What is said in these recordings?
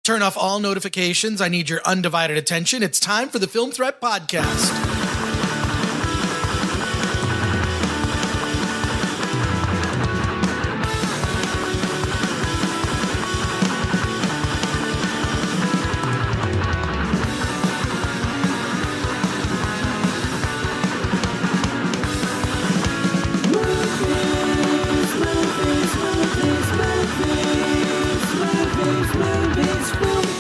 Turn off all notifications. I need your undivided attention. It's time for the Film Threat Podcast.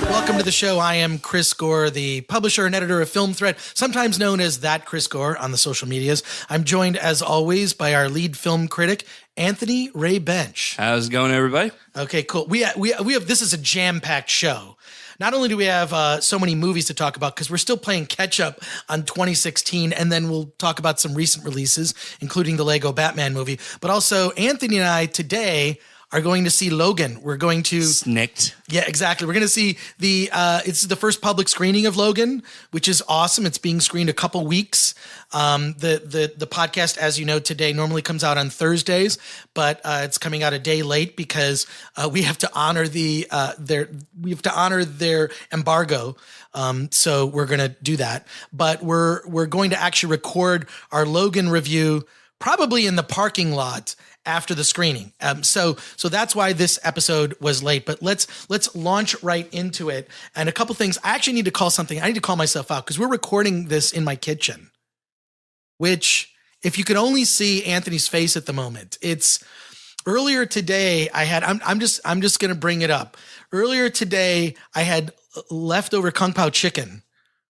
Welcome to the show. I am Chris Gore, the publisher and editor of Film Threat, sometimes known as That Chris Gore on the social medias. I'm joined, as always, by our lead film critic, Anthony Ray Bench. How's it going, everybody? Okay, cool. We have this is a jam-packed show. Not only do we have so many movies to talk about, because we're still playing catch-up on 2016, and then we'll talk about some recent releases, including the Lego Batman movie, but also Anthony and I today are going to see Logan. We're going to Snicked. Yeah, exactly. We're going to see it's the first public screening of Logan, which is awesome. It's being screened a couple weeks. The podcast, as you know, today normally comes out on Thursdays, but it's coming out a day late because we have to honor their embargo. So we're going to do that, but we're going to actually record our Logan review probably in the parking lot after the screening. So that's why this episode was late, but let's launch right into it. And a couple things. I actually need to call myself out because we're recording this in my kitchen, which if you could only see Anthony's face at the moment, it's earlier today I'm just going to bring it up. Earlier today, I had leftover Kung Pao chicken,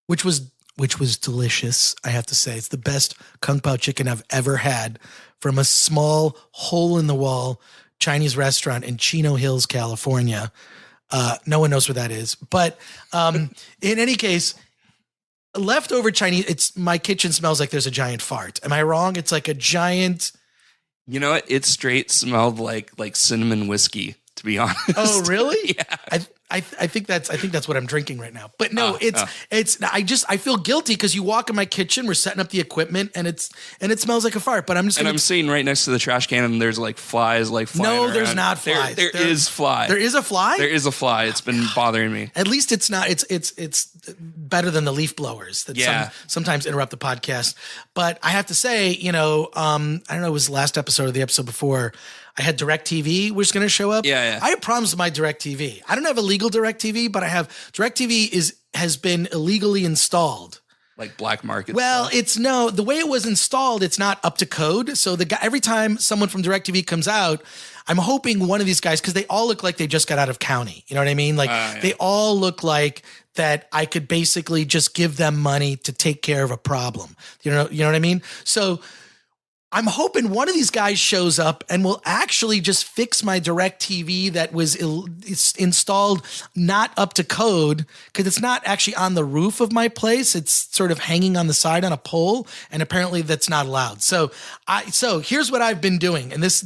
which was delicious. I have to say, it's the best Kung Pao chicken I've ever had from a small hole-in-the-wall Chinese restaurant in Chino Hills, California. No one knows where that is. But in any case, leftover Chinese, my kitchen smells like there's a giant fart. Am I wrong? It's like a giant... You know what? It straight smelled like cinnamon whiskey, to be honest. Oh, really? Yeah. I think that's what I'm drinking right now. But no, I feel guilty because you walk in my kitchen, we're setting up the equipment, and it smells like a fart. But I'm sitting right next to the trash can, and there's like flies flying around. No, there's not flies. There is fly. There is a fly? There is a fly. It's been bothering me. At least it's not. It's better than the leaf blowers that sometimes interrupt the podcast. But I have to say, I don't know, it was the last episode or the episode before, I had DirecTV was going to show up. Yeah. I have problems with my DirecTV. I don't have a legal DirecTV, but I have DirecTV has been illegally installed. Like black market. Well, stuff. the way it was installed, it's not up to code. So every time someone from DirecTV comes out, I'm hoping one of these guys, because they all look like they just got out of county. You know what I mean? They all look like that I could basically just give them money to take care of a problem. You know what I mean? So I'm hoping one of these guys shows up and will actually just fix my DirecTV that was installed not up to code, because it's not actually on the roof of my place. It's sort of hanging on the side on a pole, and apparently that's not allowed. So here's what I've been doing, and this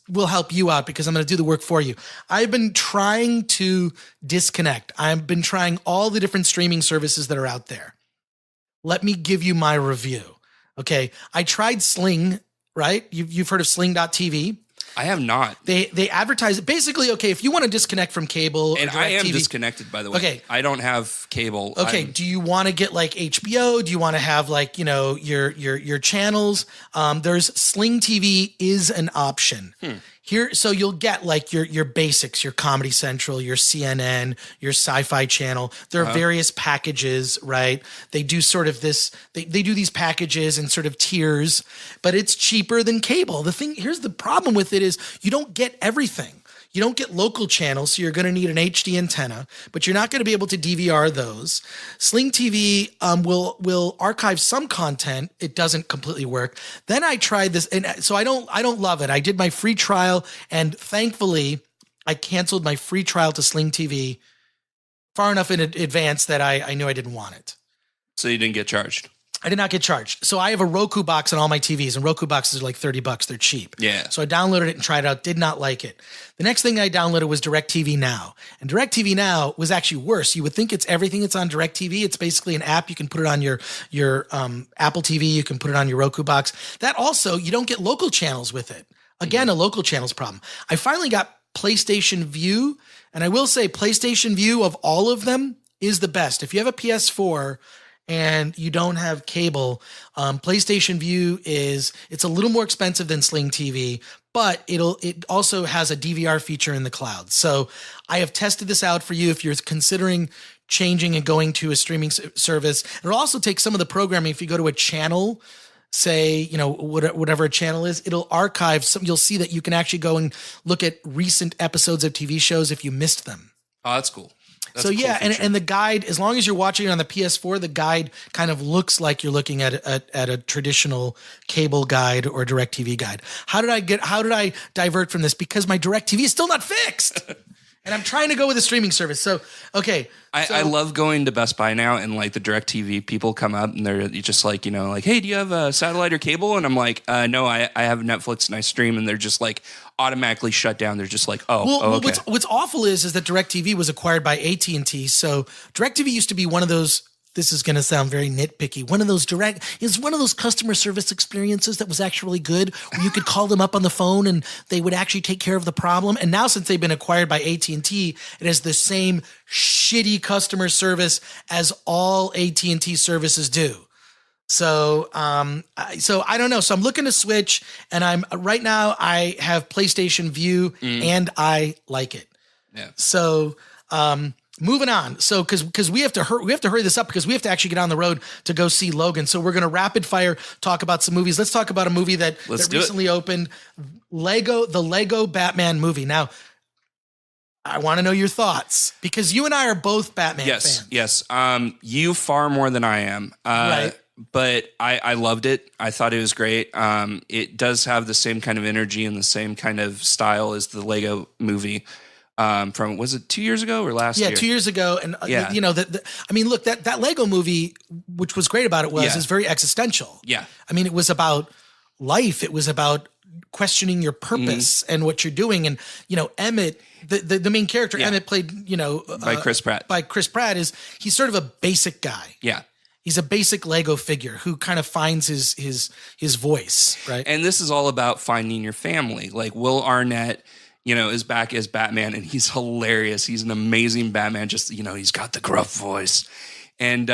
will help you out because I'm going to do the work for you. I've been trying to disconnect. I've been trying all the different streaming services that are out there. Let me give you my review. Okay, I tried Sling, right? You've heard of Sling.tv? I have not. They advertise it. Basically, okay, if you want to disconnect from cable, and I am TV, disconnected, by the way. Okay, I don't have cable. Okay, do you want to get like HBO? Do you want to have like your channels? There's Sling TV is an option. Here, so you'll get like your basics, your Comedy Central, your CNN, your Sci-Fi Channel. There are various packages, right? They do sort of this. They do these packages in sort of tiers, but it's cheaper than cable. Here's the problem with it is you don't get everything. You don't get local channels, so you're going to need an HD antenna, but you're not going to be able to DVR those. Sling TV will archive some content. It doesn't completely work. Then I tried this, and so I don't love it. I did my free trial, and thankfully, I canceled my free trial to Sling TV far enough in advance that I knew I didn't want it. So you didn't get charged? I did not get charged. So I have a Roku box on all my TVs, and Roku boxes are like $30. They're cheap. Yeah. So I downloaded it and tried it out. Did not like it. The next thing I downloaded was DirecTV Now. And DirecTV Now was actually worse. You would think it's everything that's on DirecTV. It's basically an app. You can put it on your Apple TV. You can put it on your Roku box. That also, you don't get local channels with it. Again, a local channels problem. I finally got PlayStation View, And I will say PlayStation View of all of them is the best. If you have a PS4 and you don't have cable, PlayStation View it's a little more expensive than Sling TV, but it also has a DVR feature in the cloud. So I have tested this out for you if you're considering changing and going to a streaming service. It'll also take some of the programming. If you go to a channel, say, whatever a channel is, it'll archive some. You'll see that you can actually go and look at recent episodes of TV shows if you missed them. Oh, that's cool. That's so yeah, and the guide, as long as you're watching it on the PS4, the guide kind of looks like you're looking at a traditional cable guide or DirecTV guide. How did I divert from this? Because my DirecTV is still not fixed. And I'm trying to go with a streaming service. So, okay. I love going to Best Buy now, and like the DirecTV people come up and they're just like, like, hey, do you have a satellite or cable? And I'm like, no, I have Netflix and I stream. And they're just like automatically shut down. They're just like, okay. What's awful is that DirecTV was acquired by AT&T. So DirecTV used to be one of those. This is going to sound very nitpicky. One of those customer service experiences that was actually good, where you could call them up on the phone and they would actually take care of the problem. And now, since they've been acquired by AT&T, it has the same shitty customer service as all AT&T services do. So I don't know. So I'm looking to switch, and right now I have PlayStation View, and I like it. Yeah. So, moving on. So, because we have to hurry this up because we have to actually get on the road to go see Logan. So we're going to rapid fire talk about some movies. Let's talk about a movie that recently opened, the Lego Batman movie. Now, I want to know your thoughts because you and I are both Batman fans. Yes. You far more than I am. Right. But I loved it. I thought it was great. It does have the same kind of energy and the same kind of style as the Lego movie. From, was it 2 years ago or last year? Yeah, 2 years ago. And, look, that Lego movie, which was great about it is very existential. Yeah. I mean, it was about life. It was about questioning your purpose and what you're doing. And, Emmett, the main character, Emmett, played, by Chris Pratt. He's sort of a basic guy. Yeah. He's a basic Lego figure who kind of finds his voice, right? And this is all about finding your family. Like Will Arnett, is back as Batman, and he's hilarious. He's an amazing Batman. Just, he's got the gruff voice, and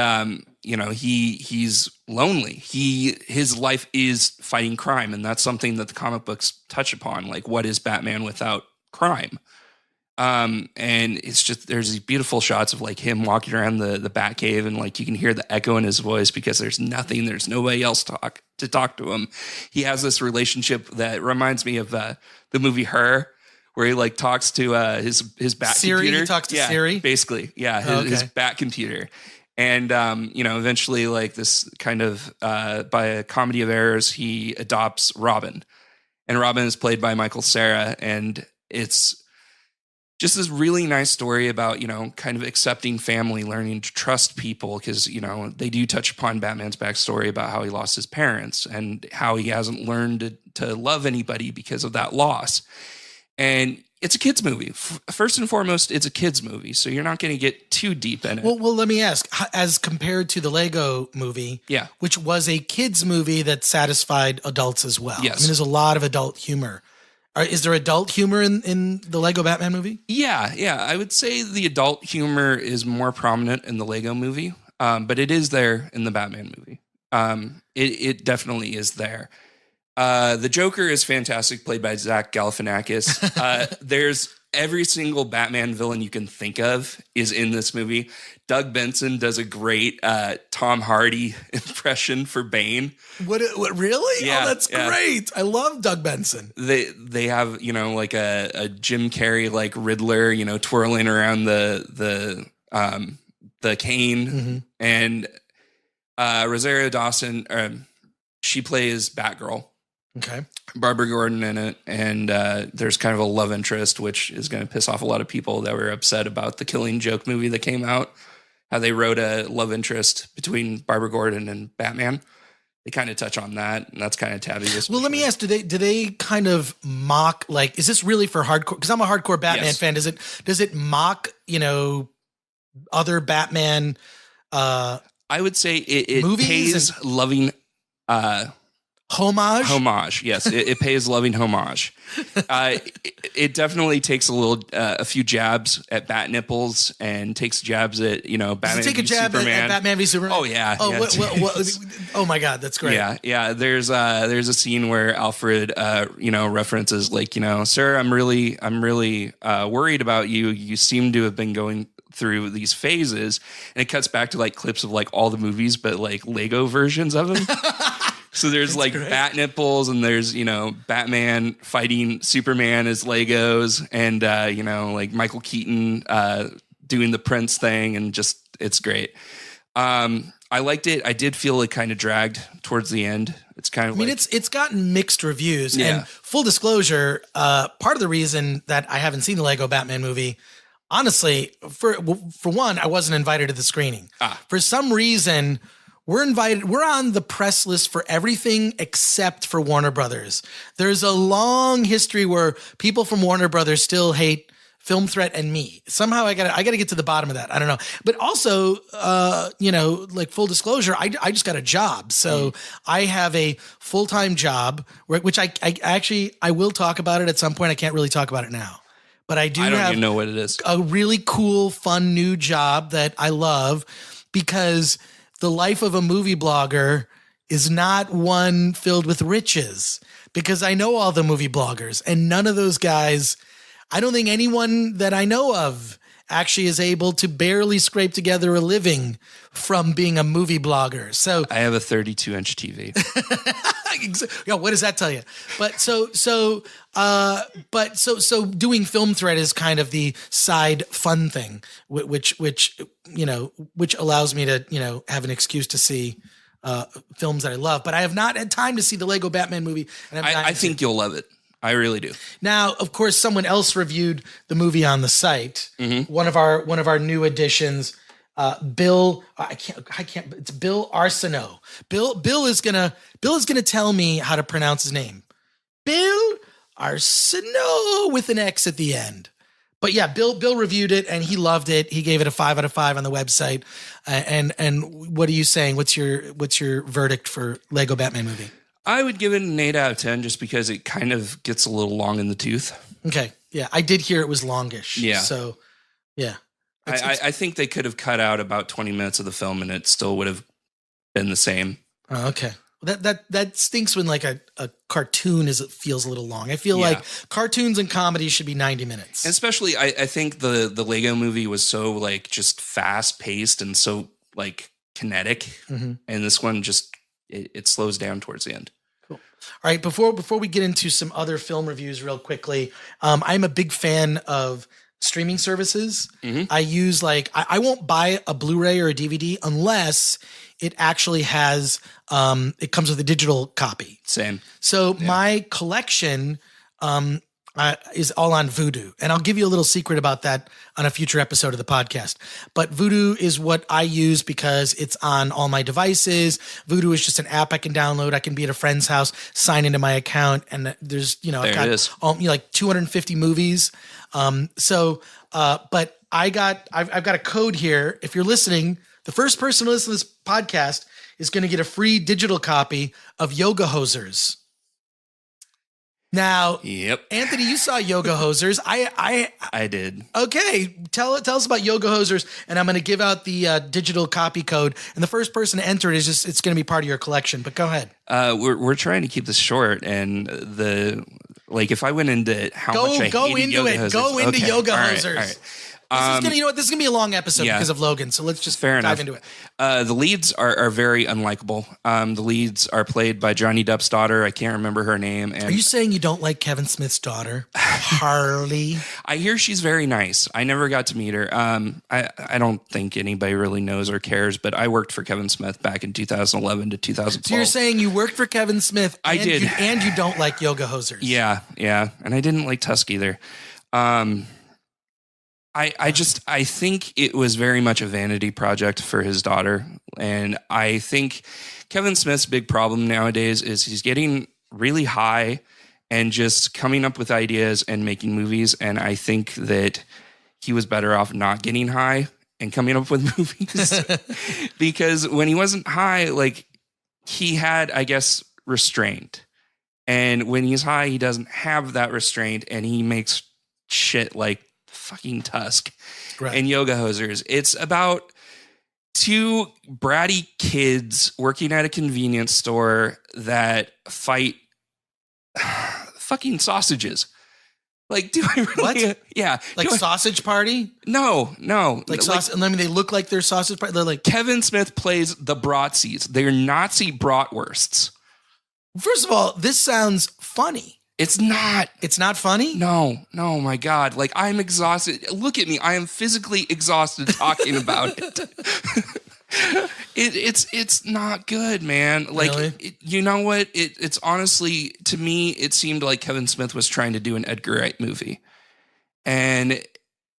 he's lonely. His life is fighting crime, and that's something that the comic books touch upon. Like, what is Batman without crime? And it's just, there's these beautiful shots of like him walking around the Batcave, and like you can hear the echo in his voice because there's nobody else to talk to him. He has this relationship that reminds me of the movie Her, where he like talks to his bat Siri, computer. He talks to Siri? Basically. Yeah, his bat computer. And, eventually like this kind of, by a comedy of errors, he adopts Robin. And Robin is played by Michael Cera. And it's just this really nice story about, kind of accepting family, learning to trust people. Because, they do touch upon Batman's backstory about how he lost his parents and how he hasn't learned to love anybody because of that loss. And it's a kid's movie. First and foremost, it's a kid's movie, so you're not going to get too deep in it. Well, let me ask, as compared to the Lego movie, which was a kid's movie that satisfied adults as well. Yes. I mean, there's a lot of adult humor. Is there adult humor in the Lego Batman movie? Yeah. I would say the adult humor is more prominent in the Lego movie, but it is there in the Batman movie. It definitely is there. The Joker is fantastic, played by Zach Galifianakis. There's every single Batman villain you can think of is in this movie. Doug Benson does a great Tom Hardy impression for Bane. What really? Yeah, oh, that's great. I love Doug Benson. They have, like a Jim Carrey like Riddler, twirling around the cane. And Rosario Dawson, she plays Batgirl. Okay. Barbara Gordon in it, and there's kind of a love interest, which is going to piss off a lot of people that were upset about the Killing Joke movie that came out, how they wrote a love interest between Barbara Gordon and Batman. They kind of touch on that, and that's kind of taboo. Well, let me ask, do they kind of mock, like, is this really for hardcore? Because I'm a hardcore Batman fan. Does it mock, other Batman I would say it movies pays loving Homage, yes, it pays loving homage. It definitely takes a few jabs at bat nipples and takes jabs at Batman. Does it take a jab at Batman v Superman? Oh yeah. Oh, yeah. Oh my God, that's great. Yeah. There's a scene where Alfred references sir, I'm really worried about you. You seem to have been going through these phases, and it cuts back to like clips of like all the movies, but like Lego versions of them. So there's like bat nipples, and there's, Batman fighting Superman as Legos, and, like Michael Keaton doing the Prince thing, and just, it's great. I liked it. I did feel it kind of dragged towards the end. It's kind of it's gotten mixed reviews. Yeah. And full disclosure, part of the reason that I haven't seen the Lego Batman movie, honestly, for one, I wasn't invited to the screening. For some reason, we're invited. We're on the press list for everything except for Warner Brothers. There's a long history where people from Warner Brothers still hate Film Threat and me. Somehow I gotta get to the bottom of that. I don't know. But also, like full disclosure, I just got a job. So I have a full-time job, which I actually will talk about it at some point. I can't really talk about it now. But I don't even know what it is. A really cool, fun new job that I love, because the life of a movie blogger is not one filled with riches, because I know all the movie bloggers, and none of those guys, I don't think anyone that I know of actually is able to barely scrape together a living from being a movie blogger. So I have a 32-inch TV. Yeah, what does that tell you? But so doing Film Thread is kind of the side fun thing, which allows me to have an excuse to see films that I love. But I have not had time to see the Lego Batman movie, and I think you'll love it. I really do. Now, of course, someone else reviewed the movie on the site. Mm-hmm. One of our new additions. Bill, I can't. It's Bill Arsenault. Bill is gonna tell me how to pronounce his name. Bill Arsenault with an X at the end. But yeah, Bill reviewed it and he loved it. He gave it a 5 out of 5 on the website. And what are you saying? What's your verdict for Lego Batman movie? I would give it an 8 out of 10 just because it kind of gets a little long in the tooth. Okay, yeah, I did hear it was longish. Yeah. So yeah. I think they could have cut out about 20 minutes of the film and it still would have been the same. Oh, okay. That stinks when like a cartoon feels a little long. I feel like cartoons and comedies should be 90 minutes. Especially, I think the Lego movie was so like just fast paced and so like kinetic. Mm-hmm. And this one just, it slows down towards the end. Cool. All right. Before we get into some other film reviews real quickly, I'm a big fan of streaming services. Mm-hmm. I use I won't buy a Blu-ray or a DVD unless it actually has, it comes with a digital copy. Same. So my collection is all on Vudu. And I'll give you a little secret about that on a future episode of the podcast. But Vudu is what I use because it's on all my devices. Vudu is just an app I can download. I can be at a friend's house, sign into my account, and there's, I've got like 250 movies. But I've got a code here. If you're listening, the first person to listen to this podcast is going to get a free digital copy of Yoga Hosers. Now, yep. Anthony, you saw Yoga Hosers. I did. Okay, tell us about Yoga Hosers, and I'm going to give out the digital copy code. And the first person to enter it it's going to be part of your collection. But go ahead. We're trying to keep this short, and if I went into how much I hated Yoga Hosers. Go into Yoga Hosers. All right. This is gonna be a long episode because of Logan. So let's just dive into it. The leads are very unlikable. The leads are played by Johnny Depp's daughter. I can't remember her name. And are you saying you don't like Kevin Smith's daughter, Harley? I hear she's very nice. I never got to meet her. I don't think anybody really knows or cares. But I worked for Kevin Smith back in 2011 to 2012. So you're saying you worked for Kevin Smith? I did, and you don't like Yoga Hosers? Yeah, and I didn't like Tusk either. I think it was very much a vanity project for his daughter. And I think Kevin Smith's big problem nowadays is he's getting really high and just coming up with ideas and making movies. And I think that he was better off not getting high and coming up with movies because when he wasn't high, he had, I guess, restraint. And when he's high, he doesn't have that restraint, and he makes shit like fucking Tusk and Yoga Hosers. It's about two bratty kids working at a convenience store that fight fucking sausages. Like, do I really? What? Yeah. Like Sausage Party? No. Like sausage. I mean, they look like they're Sausage Party. They're like Kevin Smith plays the Bratzies. They're Nazi bratwursts. First of all, this sounds funny. It's not. It's not funny? No, my God. Like, I'm exhausted. Look at me. I am physically exhausted talking about it. It's not good, man. Like, really? You know what? It's honestly, to me, it seemed like Kevin Smith was trying to do an Edgar Wright movie. And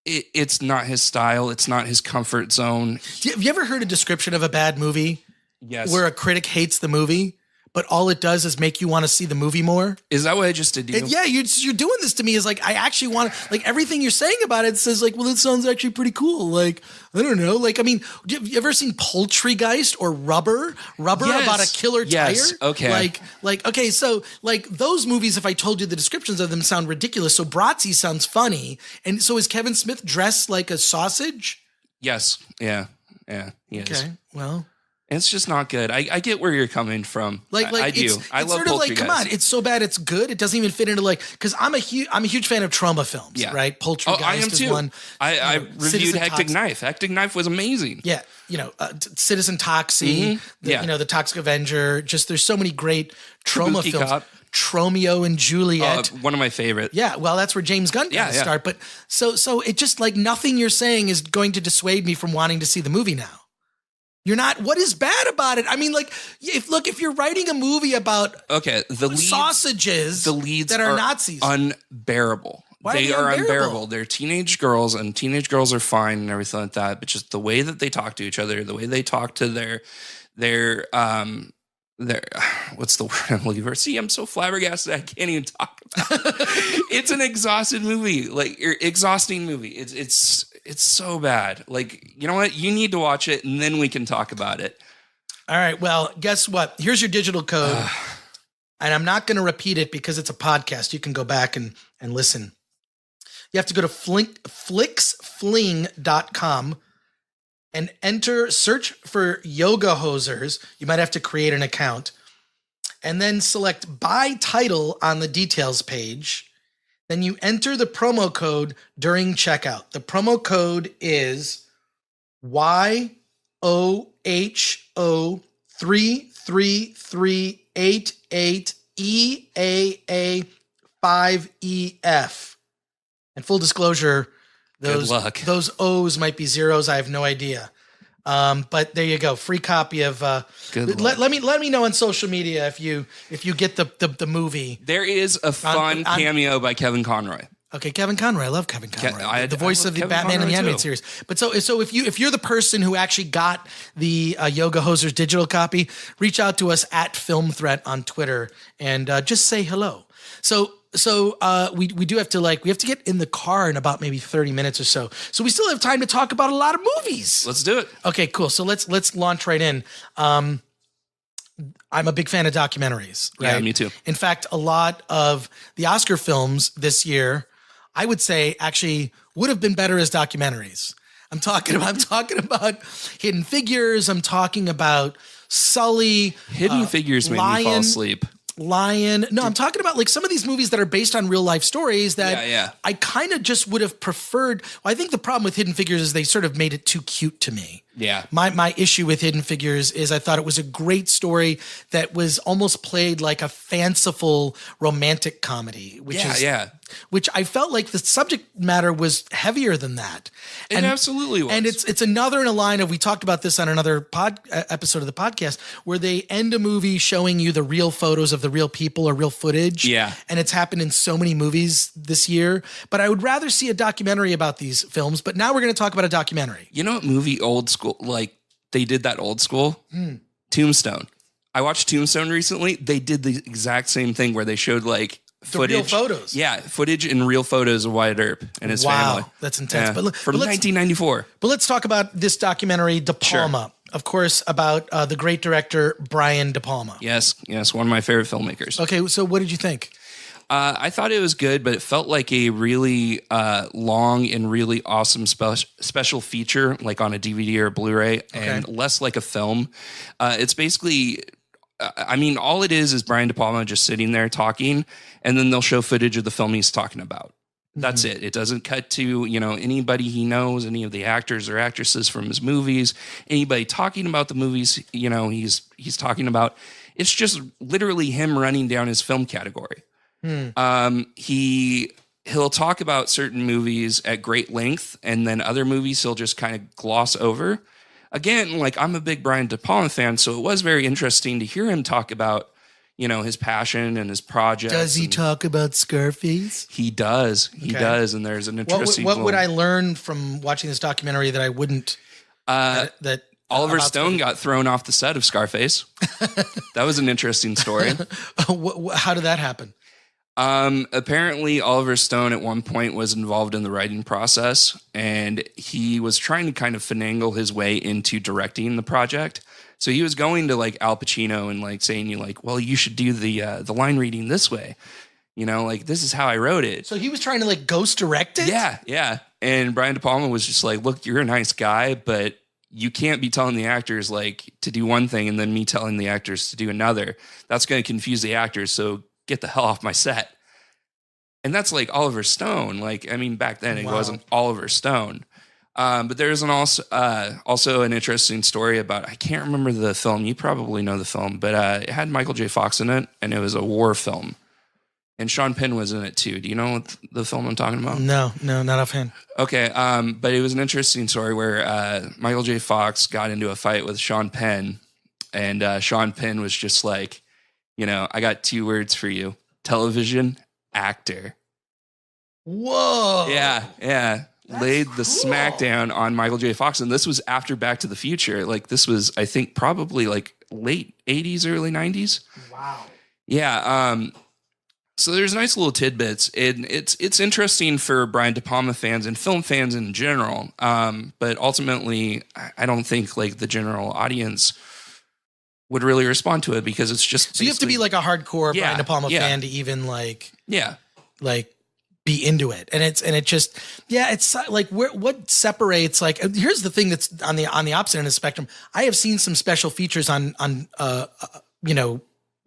it's not his style. It's not his comfort zone. Have you ever heard a description of a bad movie? Yes. Where a critic hates the movie, but all it does is make you want to see the movie more? Is that what I just did to you? Yeah, you're doing this to me. Is like, I actually want to, like, everything you're saying about it says like, well, it sounds actually pretty cool. Like, I don't know. Like, I mean, have you ever seen Poultrygeist or Rubber Yes. about a killer tire? Okay. Okay. So like those movies, if I told you the descriptions of them sound ridiculous. So Bratzy sounds funny. And so is Kevin Smith dressed like a sausage? Yes. Yeah. He is. Okay. Well, it's just not good. I get where you're coming from. I do. I love sort of like, Poultrygeist. come on, it's so bad it's good. It doesn't even fit into like, because I'm a huge fan of trauma films. Yeah. Right. Poultrygeist I am is too. one. I reviewed Citizen Hectic Tox- Knife. Hectic Knife was amazing. Yeah, Citizen Toxie, the Toxic Avenger. Just there's so many great trauma Kabuki films. Cop. Tromeo and Juliet. One of my favorite. Yeah, well, that's where James Gunn got to start. But so it just like nothing you're saying is going to dissuade me from wanting to see the movie now. You're not. What is bad about it? I mean, like, if you're writing a movie about sausages, the leads that are Nazis, unbearable. They are unbearable. They're teenage girls, and teenage girls are fine and everything like that. But just the way that they talk to each other, the way they talk to their what's the word I'm looking for? See, I'm so flabbergasted I can't even talk about it. It's an exhausted movie, exhausting movie. It's so bad. Like, you know what? You need to watch it, and then we can talk about it. All right. Well, guess what? Here's your digital code, and I'm not going to repeat it because it's a podcast. You can go back and listen. You have to go to flixfling.com and search for Yoga Hosers. You might have to create an account, and then select by title on the details page. Then you enter the promo code during checkout. The promo code is YOHO33388EAA5EF. And full disclosure, those O's might be zeros. I have no idea. But there you go. Free copy of let me know on social media if you get the movie. There is a fun cameo by Kevin Conroy. Okay, Kevin Conroy. I love Kevin Conroy. The voice of the Batman and the animated series. But so if you're the person who actually got the Yoga Hosers digital copy, reach out to us at Film Threat on Twitter and just say hello. So we do have to we have to get in the car in about maybe 30 minutes or so. So we still have time to talk about a lot of movies. Let's do it. Okay, cool. So let's launch right in. I'm a big fan of documentaries. Right? Yeah, me too. In fact, a lot of the Oscar films this year, I would say actually would have been better as documentaries. I'm talking about Hidden Figures. I'm talking about Sully. Hidden Figures made me fall asleep. Lion. No, I'm talking about like some of these movies that are based on real life stories that I kind of just would have preferred. Well, I think the problem with Hidden Figures is they sort of made it too cute to me. Yeah. My issue with Hidden Figures is I thought it was a great story that was almost played like a fanciful romantic comedy, which I felt like the subject matter was heavier than that. It absolutely was. And it's another in a line of, we talked about this on another episode of the podcast, where they end a movie showing you the real photos of the real people or real footage. Yeah. And it's happened in so many movies this year. But I would rather see a documentary about these films. But now we're going to talk about a documentary. You know what movie old school, like they did that old school? Tombstone. I watched Tombstone recently. They did the exact same thing where they showed like footage. Real photos. Yeah, footage and real photos of Wyatt Earp and his family. Wow, that's intense. Yeah. From 1994. But let's talk about this documentary, De Palma. of course, about the great director Brian De Palma. Yes, one of my favorite filmmakers. Okay, so what did you think? I thought it was good, but it felt like a really long and really awesome special feature, like on a DVD or a Blu-ray, and less like a film. It's basically, I mean, all it is Brian De Palma just sitting there talking, and then they'll show footage of the film he's talking about. That's it. It doesn't cut to, anybody he knows, any of the actors or actresses from his movies, anybody talking about the movies, he's talking about. It's just literally him running down his film category. He'll talk about certain movies at great length, and then other movies he'll just kind of gloss over. Again, like, I'm a big Brian De Palma fan, so it was very interesting to hear him talk about, his passion and his projects. Does he talk about Scarface? He does. He does, and there's an interesting. What would I learn from watching this documentary that I wouldn't? That Oliver Stone got thrown off the set of Scarface. That was an interesting story. How did that happen? Apparently Oliver Stone at one point was involved in the writing process, and he was trying to kind of finagle his way into directing the project. So he was going to like Al Pacino and like saying, you should do the line reading this way. This is how I wrote it. So he was trying to like ghost direct it? Yeah. And Brian De Palma was just like, look, you're a nice guy, but you can't be telling the actors like to do one thing and then me telling the actors to do another. That's going to confuse the actors. So get the hell off my set. And that's like Oliver Stone. Like, I mean, back then it wasn't Oliver Stone. But there's also an interesting story about, I can't remember the film. You probably know the film, but it had Michael J. Fox in it, and it was a war film. And Sean Penn was in it too. Do you know what the film I'm talking about? No, not offhand. Okay, but it was an interesting story where Michael J. Fox got into a fight with Sean Penn, and Sean Penn was just like, I got 2 words for you: television actor. Whoa. Yeah. Laid the smackdown on Michael J. Fox. And this was after Back to the Future. Like, this was, I think, probably like late 80s, early 90s. Wow. Yeah. So there's nice little tidbits. It's interesting for Brian De Palma fans and film fans in general. But ultimately, I don't think like the general audience would really respond to it, because it's just. So you have to be like a hardcore Brian De Palma fan to even like be into it. And it's like, what separates, like, here's the thing that's on the opposite end of the spectrum. I have seen some special features on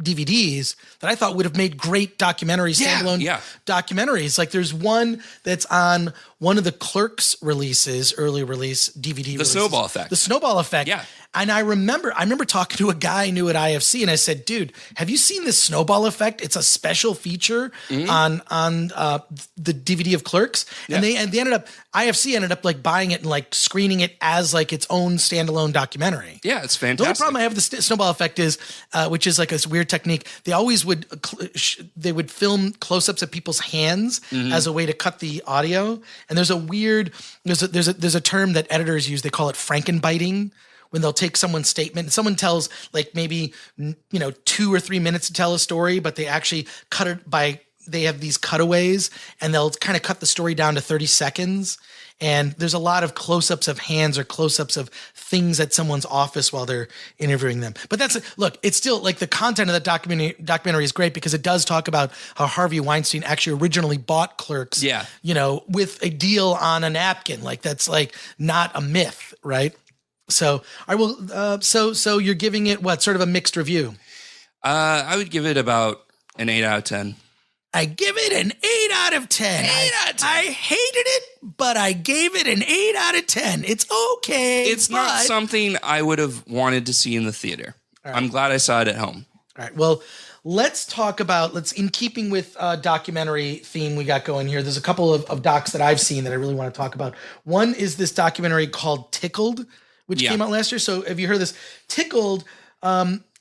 DVDs that I thought would have made great documentaries, standalone documentaries. Like, there's one that's on one of the Clerks releases, early release DVD. The Snowball Effect. The Snowball Effect. Yeah. And I remember talking to a guy I knew at IFC, and I said, dude, have you seen this Snowball Effect? It's a special feature on the DVD of Clerks. And they IFC ended up like buying it and like screening it as like its own standalone documentary. Yeah, it's fantastic. The only problem I have with the Snowball Effect is, which is like a weird technique, they always would film close-ups of people's hands as a way to cut the audio. And there's a term that editors use. They call it Frankenbiting, when they'll take someone's statement. Someone tells like maybe 2 or 3 minutes to tell a story, but they actually cut it by. They have these cutaways, and they'll kind of cut the story down to 30 seconds. And there's a lot of close-ups of hands or close-ups of things at someone's office while they're interviewing them. But it's still like the content of that documentary is great, because it does talk about how Harvey Weinstein actually originally bought Clerks, with a deal on a napkin. Like, that's like not a myth, right? So I will. So you're giving it what, sort of a mixed review? I would give it about an 8 out of 10. I give it an 8 out of 10. 8 out of 10. I hated it, but I gave it an 8 out of 10. It's okay. It's not something I would have wanted to see in the theater. Right. I'm glad I saw it at home. All right. Well, let's talk about, in keeping with documentary theme we got going here, there's a couple of docs that I've seen that I really want to talk about. One is this documentary called Tickled, which came out last year. So have you heard this? Tickled,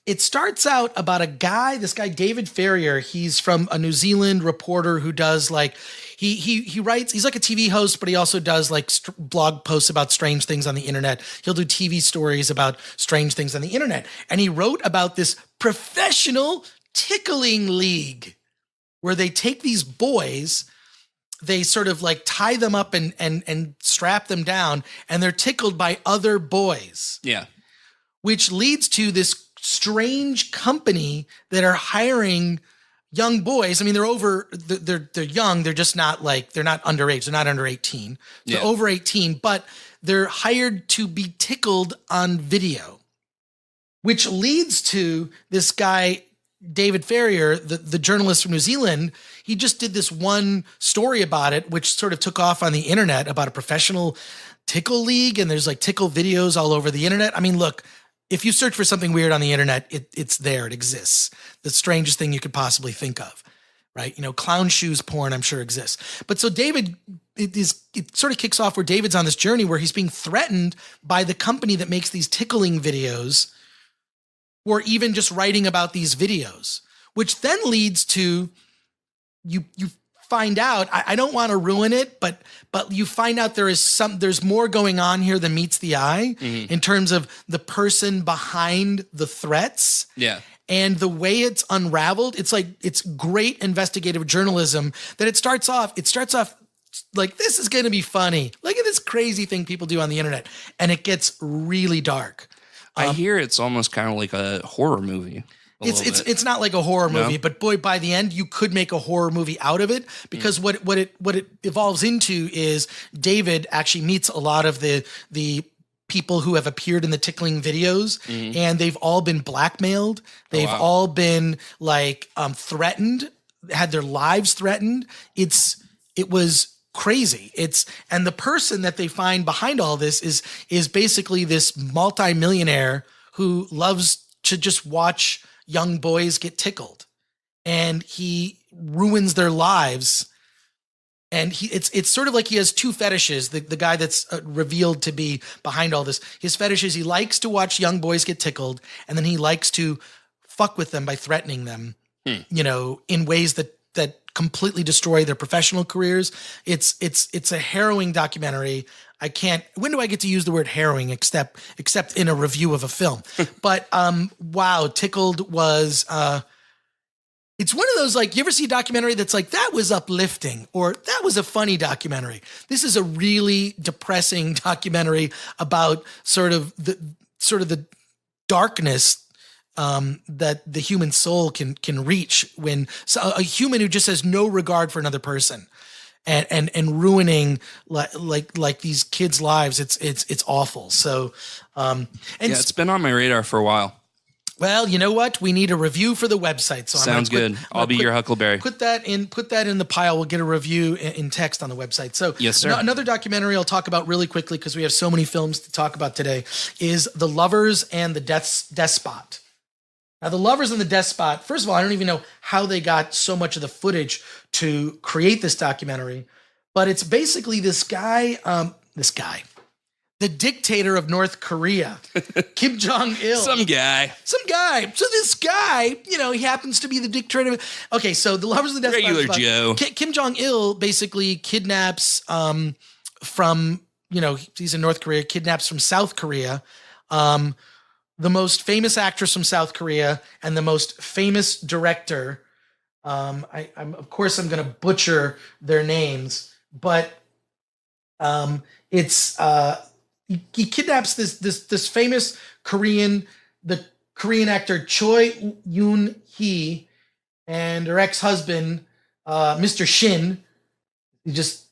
it starts out about this guy, David Ferrier. He's from a New Zealand reporter who does like, he writes, he's like a TV host, but he also does like blog posts about strange things on the internet. He'll do TV stories about strange things on the internet. And he wrote about this professional tickling league where they take these boys, they sort of like tie them up and strap them down, and they're tickled by other boys. Yeah. which leads to this strange company that are hiring young boys. I mean, they're young. They're just not they're not underage. They're not under 18. They're over 18, but they're hired to be tickled on video, which leads to this guy, David Ferrier, the journalist from New Zealand. He just did this one story about it, which sort of took off on the internet about a professional tickle league. And there's tickle videos all over the internet. I mean, look, if you search for something weird on the internet, it's there. It exists. The strangest thing you could possibly think of, right? Clown shoes porn, I'm sure exists. But so David, it sort of kicks off where David's on this journey where he's being threatened by the company that makes these tickling videos, or even just writing about these videos, which then leads to you find out, I don't want to ruin it, but you find out there's more going on here than meets the eye in terms of the person behind the threats. Yeah. And the way it's unraveled, it's great investigative journalism that it starts off like, this is going to be funny. Look at this crazy thing people do on the internet. And it gets really dark. I hear it's almost kind of like a horror movie. It's not like a horror movie, but boy, by the end, you could make a horror movie out of it, because what it evolves into is David actually meets a lot of the people who have appeared in the tickling videos, and they've all been blackmailed. They've all been threatened, had their lives threatened. It was crazy. And the person that they find behind all this is basically this multimillionaire who loves to just watch young boys get tickled, and he ruins their lives. And it's sort of like he has two fetishes. The guy that's revealed to be behind all this, his fetish is he likes to watch young boys get tickled, and then he likes to fuck with them by threatening them, in ways that completely destroy their professional careers. It's a harrowing documentary. When do I get to use the word harrowing except in a review of a film? But wow, Tickled was it's one of those, you ever see a documentary that's that was uplifting, or that was a funny documentary. This is a really depressing documentary about sort of the darkness that the human soul can reach when a human who just has no regard for another person and ruining like these kids' lives. It's awful. So, it's been on my radar for a while. Well, you know what? We need a review for the website. So sounds good. I'll be your Huckleberry. Put that in the pile. We'll get a review in text on the website. So yes, sir. Another documentary I'll talk about really quickly, because we have so many films to talk about today, is The Lovers and the Despot. Now, The Lovers and the Despot, first of all, I don't even know how they got so much of the footage to create this documentary, but it's basically this guy, the dictator of North Korea, Kim Jong-il. Some guy. So this guy, he happens to be the dictator. Okay, so The Lovers and the Despot. Regular Joe. Kim Jong-il basically kidnaps from, he's in North Korea, kidnaps from South Korea, the most famous actress from South Korea and the most famous director. I'm of course I'm going to butcher their names, but it's he kidnaps this famous the Korean actor Choi Yoon-hee and her ex-husband Mr. Shin. Just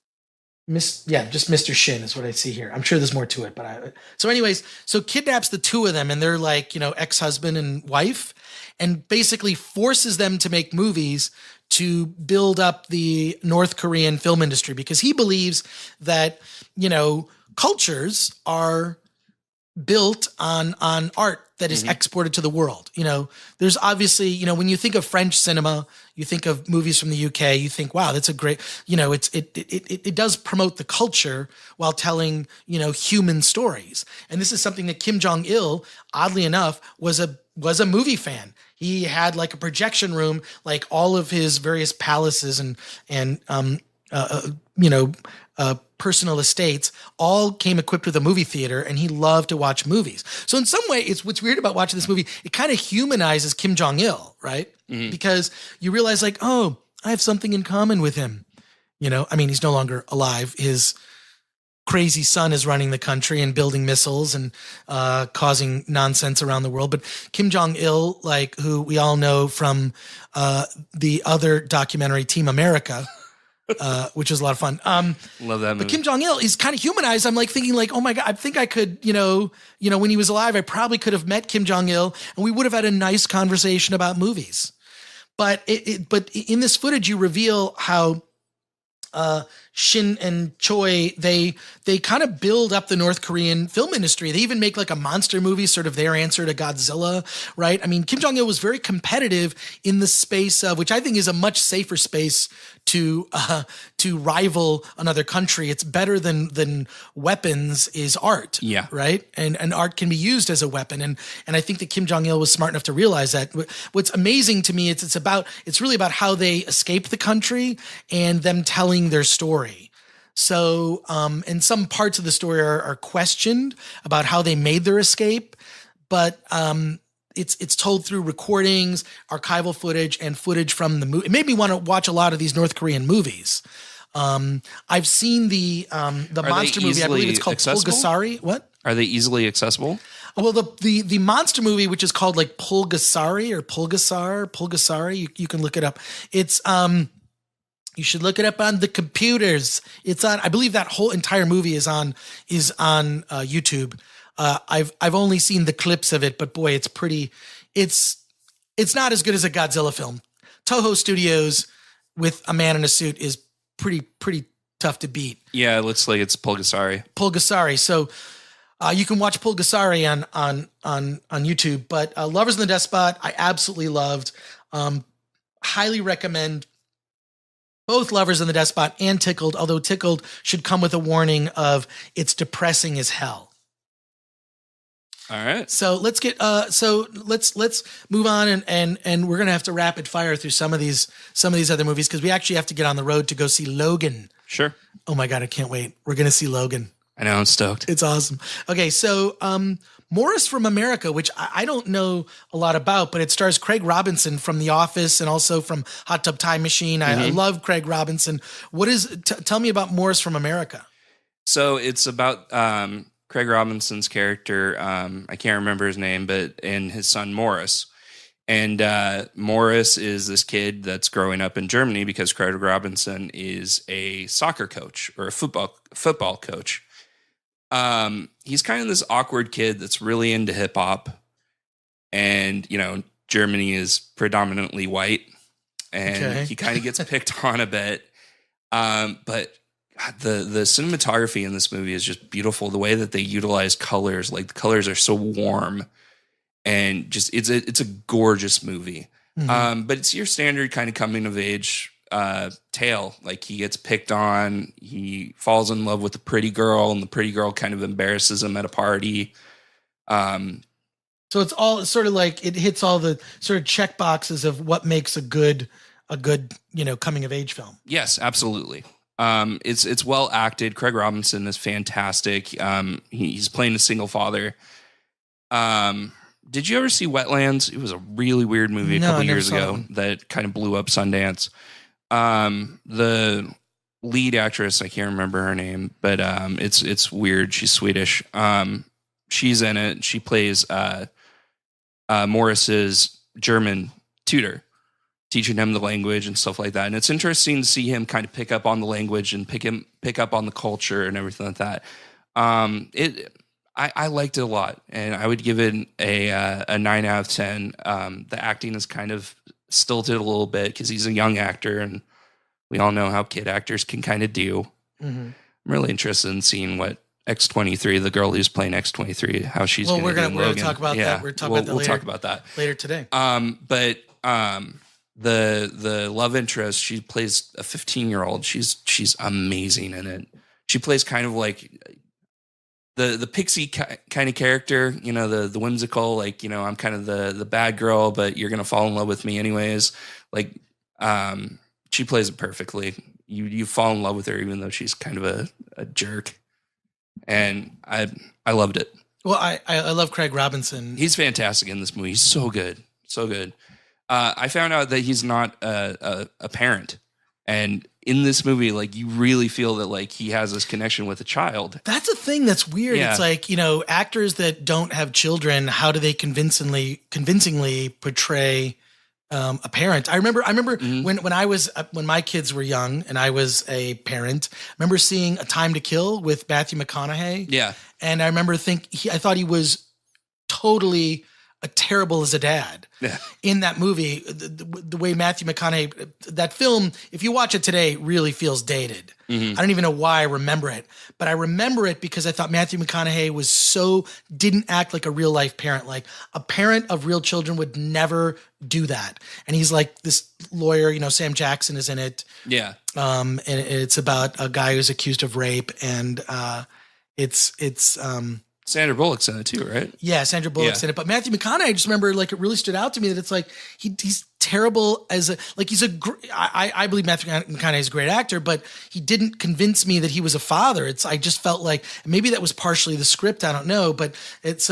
Mr. Shin is what I see here. I'm sure there's more to it, but so kidnaps the two of them, and they're ex-husband and wife, and basically forces them to make movies to build up the North Korean film industry, because he believes that, cultures are built on art that is exported to the world. There's obviously, when you think of French cinema, you think of movies from the UK, you think, wow, that's a great, it does promote the culture while telling, human stories. And this is something that Kim Jong-il, oddly enough, was a movie fan. He had a projection room, like all of his various palaces and personal estates all came equipped with a movie theater, and he loved to watch movies. So in some way, it's what's weird about watching this movie. It kind of humanizes Kim Jong-il, right? Because you realize oh, I have something in common with him. He's no longer alive. His crazy son is running the country and building missiles and causing nonsense around the world. But Kim Jong-il, like who we all know from the other documentary Team America, which was a lot of fun. Love that movie. But Kim Jong-il is kind of humanized. I'm like thinking like, oh my God, I think I could, when he was alive, I probably could have met Kim Jong-il and we would have had a nice conversation about movies. But but in this footage, you reveal how Shin and Choi, they kind of build up the North Korean film industry. They even make like a monster movie, sort of their answer to Godzilla, right? I mean, Kim Jong-il was very competitive in the space of, which I think is a much safer space to rival another country. It's better than weapons is art. Yeah. Right. And art can be used as a weapon. And I think that Kim Jong-il was smart enough to realize that. What's amazing to me, it's really about how they escaped the country and them telling their story. So, and some parts of the story are questioned about how they made their escape, but, it's told through recordings, archival footage, and footage from the movie. It made me want to watch a lot of these North Korean movies. I've seen the monster movie. I believe it's called Pulgasari. What? Are they easily accessible? Well, the monster movie, which is called like Pulgasari or Pulgasari, you can look it up. It's you should look it up on the computers. It's on. I believe that whole entire movie is on YouTube. I've only seen the clips of it, but boy, it's pretty. It's not as good as a Godzilla film. Toho Studios with a man in a suit is pretty tough to beat. Yeah, it looks like it's Pulgasari. Pulgasari. So you can watch Pulgasari on YouTube. But Lovers and the Despot, I absolutely loved. Highly recommend both Lovers and the Despot and Tickled. Although Tickled should come with a warning of it's depressing as hell. All right. So let's move on and we're gonna have to rapid fire through some of these other movies because we actually have to get on the road to go see Logan. Sure. Oh my God, I can't wait. We're gonna see Logan. I know, I'm stoked. It's awesome. Okay, so Morris from America, which I don't know a lot about, but it stars Craig Robinson from The Office and also from Hot Tub Time Machine. I love Craig Robinson. Tell me about Morris from America. So it's about Craig Robinson's character, I can't remember his name, and his son Morris. And Morris is this kid that's growing up in Germany because Craig Robinson is a soccer coach or a football coach. He's kind of this awkward kid that's really into hip hop. And, Germany is predominantly white. And he kind of gets picked on a bit. But the cinematography in this movie is just beautiful. The way that they utilize colors, like the colors are so warm and just it's a gorgeous movie. Mm-hmm. But it's your standard kind of coming of age tale. Like he gets picked on, he falls in love with a pretty girl, and the pretty girl kind of embarrasses him at a party. So it's all sort of like it hits all the sort of check boxes of what makes a good coming of age film. Yes, absolutely. It's well acted. Craig Robinson is fantastic. He's playing a single father. Did you ever see Wetlands? It was a really weird movie a couple years ago that kind of blew up Sundance. The lead actress, I can't remember her name, but it's weird. She's Swedish. She's in it. She plays Morris's German tutor, teaching him the language and stuff like that. And it's interesting to see him kind of pick up on the language and pick up on the culture and everything like that. I liked it a lot, and I would give it a 9 out of 10. The acting is kind of stilted a little bit because he's a young actor, and we all know how kid actors can kind of do. Mm-hmm. I'm really interested in seeing what X-23, the girl who's playing X-23, how she's going to do. We're going to talk about that. We'll talk about that later today. But the love interest, she plays a 15-year-old. She's amazing in it. She plays kind of like the pixie kind of character, the whimsical, like, I'm kind of the bad girl, but you're going to fall in love with me anyways. Like, she plays it perfectly. You fall in love with her, even though she's kind of a jerk. And I loved it. Well, I love Craig Robinson. He's fantastic in this movie. He's so good. So good. I found out that he's not a parent, and in this movie, like you really feel that like he has this connection with a child. That's a thing that's weird. Yeah. It's like, actors that don't have children, how do they convincingly portray a parent? I remember when my kids were young and I was a parent, I remember seeing A Time to Kill with Matthew McConaughey. Yeah. And I remember I thought he was totally terrible as a dad in that movie. The way Matthew McConaughey, that film, if you watch it today, really feels dated. I don't even know why I remember it, but I remember it because I thought Matthew McConaughey didn't act like a real life parent. Like a parent of real children would never do that. And he's like this lawyer, Sam Jackson is in it. Yeah. And it's about a guy who's accused of rape, and it's Sandra Bullock's in it too, right? Yeah, Sandra Bullock's in it. But Matthew McConaughey, I just remember like it really stood out to me that it's like he's terrible I believe Matthew McConaughey is a great actor, but he didn't convince me that he was a father. I just felt like maybe that was partially the script. I don't know, but that's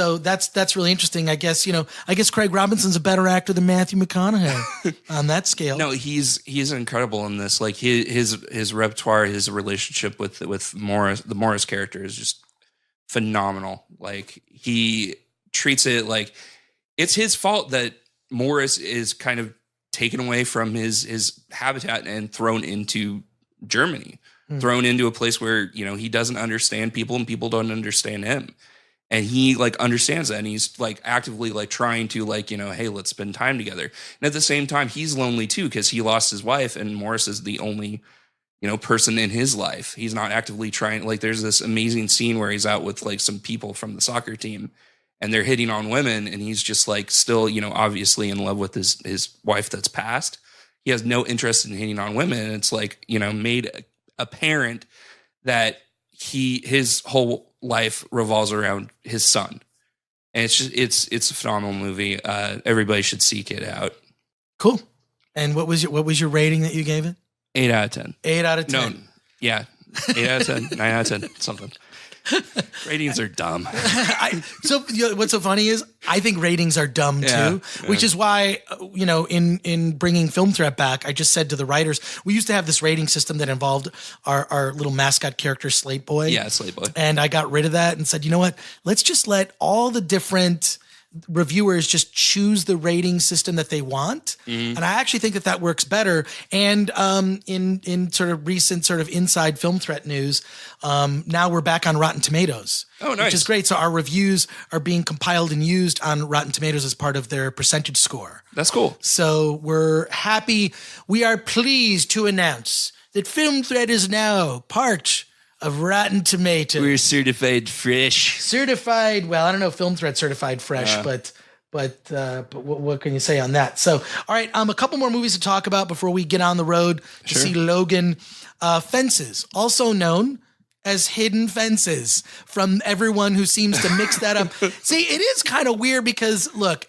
really interesting. I guess Craig Robinson's a better actor than Matthew McConaughey on that scale. No, he's incredible in this. Like his repertoire, his relationship with Morris, the Morris character is just phenomenal. Like he treats it like it's his fault that Morris is kind of taken away from his habitat and thrown into Germany, thrown into a place where, he doesn't understand people and people don't understand him. And he like understands that. And he's like actively like trying to like, hey, let's spend time together. And at the same time, he's lonely too, because he lost his wife and Morris is the only person in his life. He's not actively trying. Like there's this amazing scene where he's out with like some people from the soccer team and they're hitting on women. And he's just like still, obviously in love with his wife that's passed. He has no interest in hitting on women. And it's like, made apparent that his whole life revolves around his son. And it's a phenomenal movie. Everybody should seek it out. Cool. And what was your rating that you gave it? 8 out of 10. 8 out of 10. No, yeah. 8 out of 10, 9 out of 10, something. Ratings are dumb. So what's so funny is I think ratings are dumb too, which is why, in bringing Film Threat back, I just said to the writers, we used to have this rating system that involved our little mascot character, Slate Boy. Yeah, Slate Boy. And I got rid of that and said, you know what? Let's just let all the different reviewers just choose the rating system that they want. And I actually think that works better. And in sort of recent sort of inside Film Threat news, now we're back on Rotten Tomatoes. Oh, nice. Which is great. So our reviews are being compiled and used on Rotten Tomatoes as part of their percentage score. That's cool. So we're happy. We are pleased to announce that Film Threat is now part of Rotten Tomatoes. We're certified fresh. Certified. Well, I don't know if Film Threat certified fresh, but what can you say on that? So, all right, a couple more movies to talk about before we get on the road to see Logan. Fences, also known as Hidden Fences, from everyone who seems to mix that up. See, it is kind of weird because look,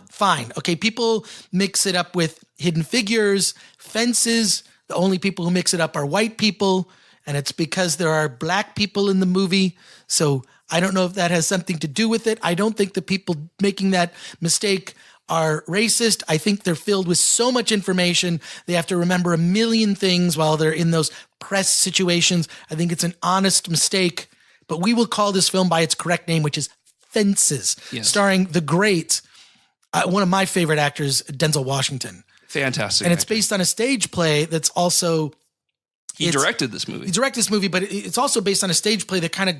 fine, okay, people mix it up with Hidden Figures, Fences. The only people who mix it up are white people. And it's because there are black people in the movie. So I don't know if that has something to do with it. I don't think the people making that mistake are racist. I think they're filled with so much information. They have to remember a million things while they're in those press situations. I think it's an honest mistake. But we will call this film by its correct name, which is Fences, starring the great, one of my favorite actors, Denzel Washington. Fantastic. And it's based on a stage play that's also... He directed this movie. He directed this movie, but it's also based on a stage play that kind of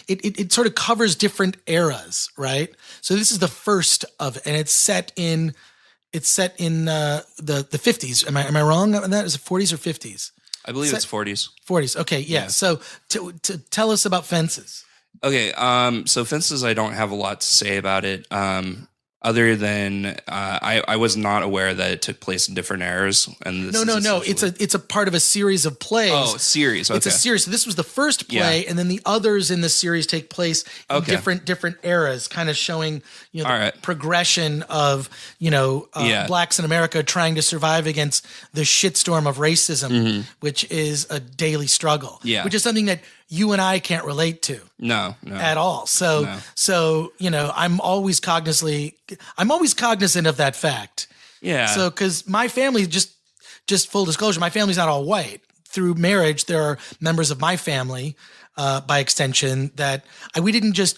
it sort of covers different eras, right? So this is the first of it, and it's set in the 50s. Am I wrong on that? Is it 40s or 50s? I believe it's 40s. 40s. Okay, yeah. So to tell us about Fences. Okay, so Fences, I don't have a lot to say about it. Other than I was not aware that it took place in different eras. And this no. It's a part of a series of plays. Oh, series. Okay. It's a series. So this was the first play, and then the others in the series take place in different eras, kind of showing the progression of blacks in America trying to survive against the shitstorm of racism, which is a daily struggle. Yeah, which is something that you and I can't relate to. No. At all. So I'm always cognizant of that fact. Yeah. So, because my family just just full disclosure, my family's not all white. Through marriage, there are members of my family, by extension, that we didn't just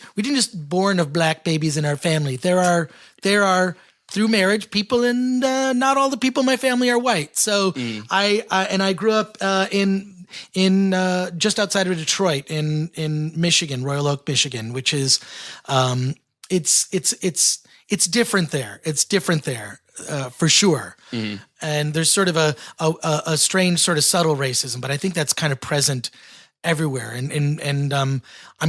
born of black babies in our family. There are through marriage people, and not all the people in my family are white. So I grew up in just outside of Detroit in Michigan, Royal Oak, Michigan, which is it's different there. It's different there. For sure. And there's sort of a strange sort of subtle racism, but I think that's kind of present everywhere. And I'm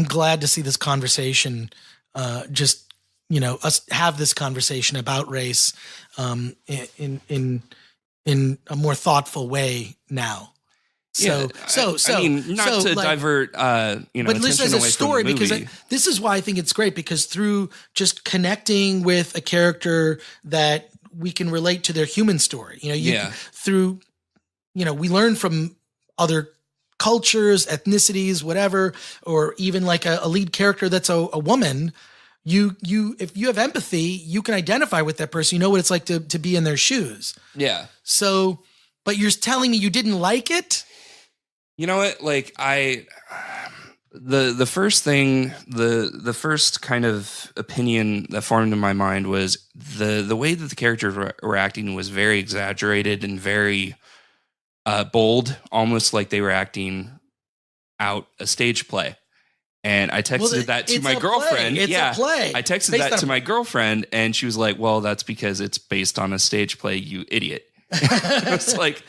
glad to see this conversation, us have this conversation about race, in a more thoughtful way now. So, not to divert, but just as a story, because this is why I think it's great, because through just connecting with a character that we can relate to their human story, we learn from other cultures, ethnicities, whatever, or even like a lead character that's a woman. If you have empathy, you can identify with that person. You know what it's like to be in their shoes. Yeah. So, but you're telling me you didn't like it? You know what? Like the first thing, the first kind of opinion that formed in my mind was the way that the characters were acting was very exaggerated and very bold, almost like they were acting out a stage play. And I texted that to my girlfriend. It's a play. I texted that to my girlfriend, and she was like, "Well, that's because it's based on a stage play, you idiot." It's like,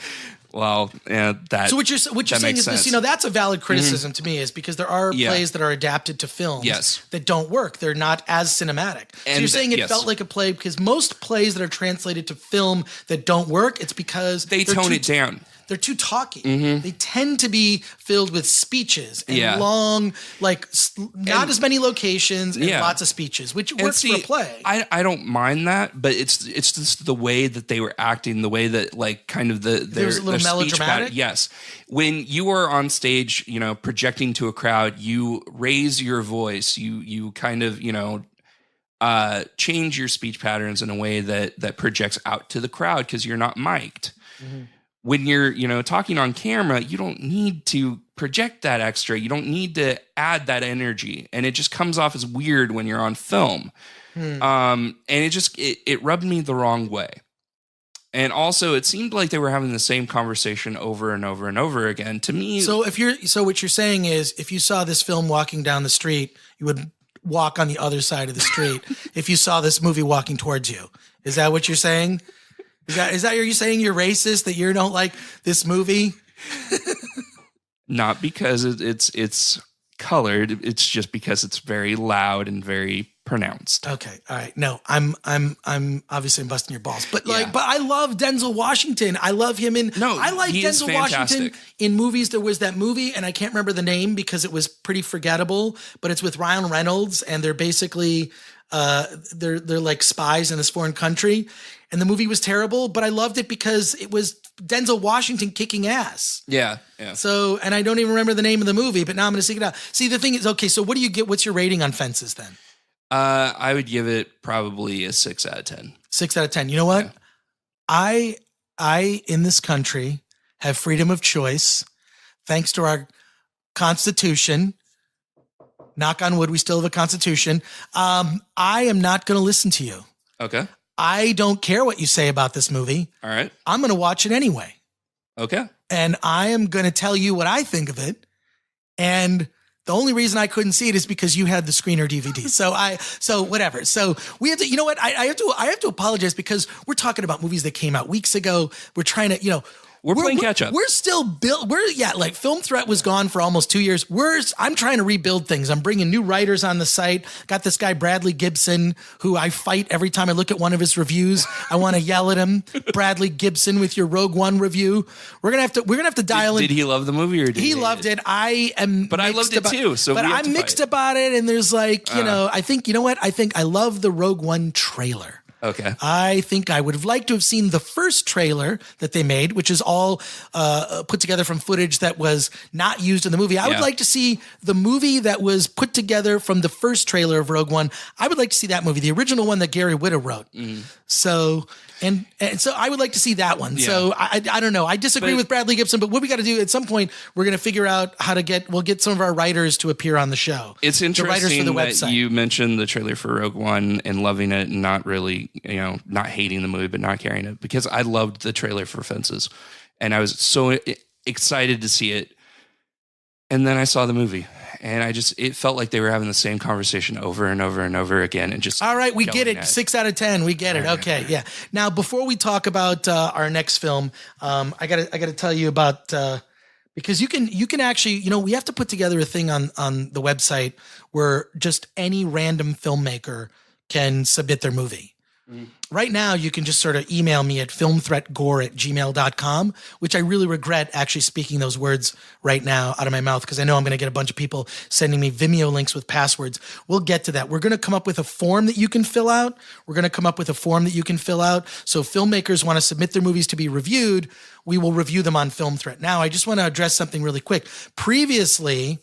well, yeah, that. So what you're saying is this, that's a valid criticism to me, is because there are plays that are adapted to films that don't work. They're not as cinematic. So you're saying it felt like a play, because most plays that are translated to film that don't work, it's because they tone it down. They're too talky. They tend to be filled with speeches and long, not as many locations and lots of speeches, which works for a play. I don't mind that, but it's just the way that they were acting, the way that there's a little melodramatic. Yes, when you are on stage, projecting to a crowd, you raise your voice. You kind of change your speech patterns in a way that projects out to the crowd, because you're not mic'd. When you're, talking on camera, you don't need to project that extra. You don't need to add that energy. And it just comes off as weird when you're on film. And it rubbed me the wrong way. And also, it seemed like they were having the same conversation over and over and over again. To me, so what you're saying is, if you saw this film walking down the street, you would walk on the other side of the street. If you saw this movie walking towards you, is that what you're saying? Is that are you saying you're racist, that you don't like this movie? Not because it's colored. It's just because it's very loud and very pronounced. Okay, all right. No, I'm obviously busting your balls, but but I love Denzel Washington. I love him I like Denzel Washington in movies. There was that movie, and I can't remember the name because it was pretty forgettable, but it's with Ryan Reynolds, and they're basically they're like spies in this foreign country. And the movie was terrible, but I loved it because it was Denzel Washington kicking ass. Yeah. So, and I don't even remember the name of the movie, but now I'm going to seek it out. See, the thing is, okay, so what do you get? What's your rating on Fences then? I would give it probably a 6 out of 10. 6 out of 10. You know what? Yeah. I in this country have freedom of choice, thanks to our Constitution. Knock on wood, we still have a Constitution. I am not going to listen to you. Okay. I don't care what you say about this movie. All right. I'm going to watch it anyway. Okay. And I am going to tell you what I think of it. And the only reason I couldn't see it is because you had the screener DVD. So whatever. So we have to, you know what? I have to apologize, because we're talking about movies that came out weeks ago. We're trying to, we're playing catch up. We're still built. Film Threat was gone for almost 2 years. I'm trying to rebuild things. I'm bringing new writers on the site. Got this guy, Bradley Gibson, who I fight every time I look at one of his reviews. I want to yell at him. Bradley Gibson, with your Rogue One review. We're going to have to dial in. Did he love the movie, or did he loved it? I am, but I loved it too. So, but I'm mixed about it. And there's I think, I think I love the Rogue One trailer. Okay. I think I would have liked to have seen the first trailer that they made, which is all put together from footage that was not used in the movie. I would like to see the movie that was put together from the first trailer of Rogue One. I would like to see that movie, the original one that Gary Whitta wrote. So, And so I would like to see that one. Yeah. So I don't know. I disagree with Bradley Gibson, but what we got to do at some point, we're going to figure out how to we'll get some of our writers to appear on the show. It's interesting that you mentioned the trailer for Rogue One and loving it and not really, not hating the movie, but not carrying it, because I loved the trailer for Fences and I was so excited to see it. And then I saw the movie. And it felt like they were having the same conversation over and over and over again. And just, all right, we get it. 6 out of 10. We get it. Okay. Yeah. Now, before we talk about our next film, I gotta tell you about, because you can actually, we have to put together a thing on the website where just any random filmmaker can submit their movie. Right now, you can just sort of email me at filmthreatgore@gmail.com, which I really regret actually speaking those words right now out of my mouth, because I know I'm going to get a bunch of people sending me Vimeo links with passwords. We'll get to that. We're going to come up with a form that you can fill out. So if filmmakers want to submit their movies to be reviewed, we will review them on Film Threat. Now, I just want to address something really quick. Previously,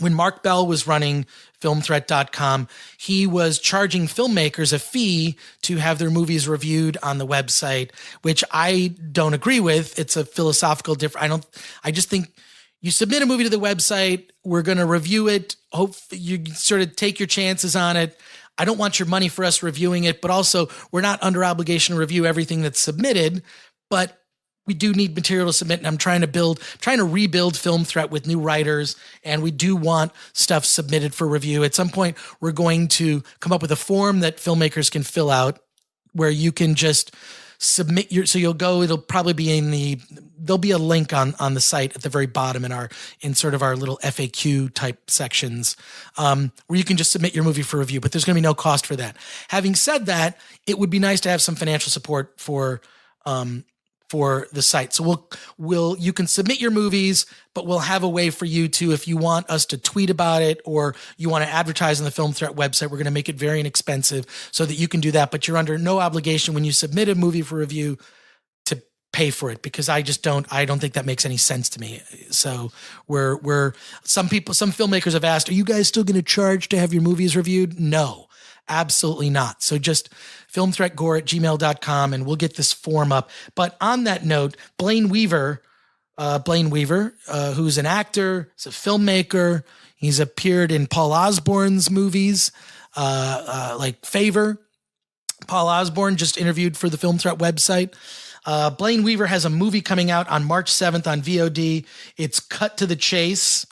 when Mark Bell was running filmthreat.com, he was charging filmmakers a fee to have their movies reviewed on the website, which I don't agree with. It's a philosophical difference. I just think you submit a movie to the website, we're going to review it. Hope you sort of take your chances on it. I don't want your money for us reviewing it, but also we're not under obligation to review everything that's submitted, but we do need material to submit, and I'm trying to rebuild Film Threat with new writers, and we do want stuff submitted for review. At some point, we're going to come up with a form that filmmakers can fill out where you can just submit it'll probably be there'll be a link on the site at the very bottom in sort of our little FAQ type sections, where you can just submit your movie for review, but there's going to be no cost for that. Having said that, it would be nice to have some financial support for the site. So you can submit your movies, but we'll have a way for you to, if you want us to tweet about it or you want to advertise on the Film Threat website, we're going to make it very inexpensive so that you can do that. But you're under no obligation when you submit a movie for review to pay for it, because I don't think that makes any sense to me. So some filmmakers have asked, are you guys still going to charge to have your movies reviewed? No. Absolutely not. So just filmthreatgore@gmail.com and we'll get this form up. But on that note, Blaine Weaver, who's an actor, he's a filmmaker. He's appeared in Paul Osborne's movies, like Favor. Paul Osborne just interviewed for the Film Threat website. Blaine Weaver has a movie coming out on March 7th on VOD. It's Cut to the Chase.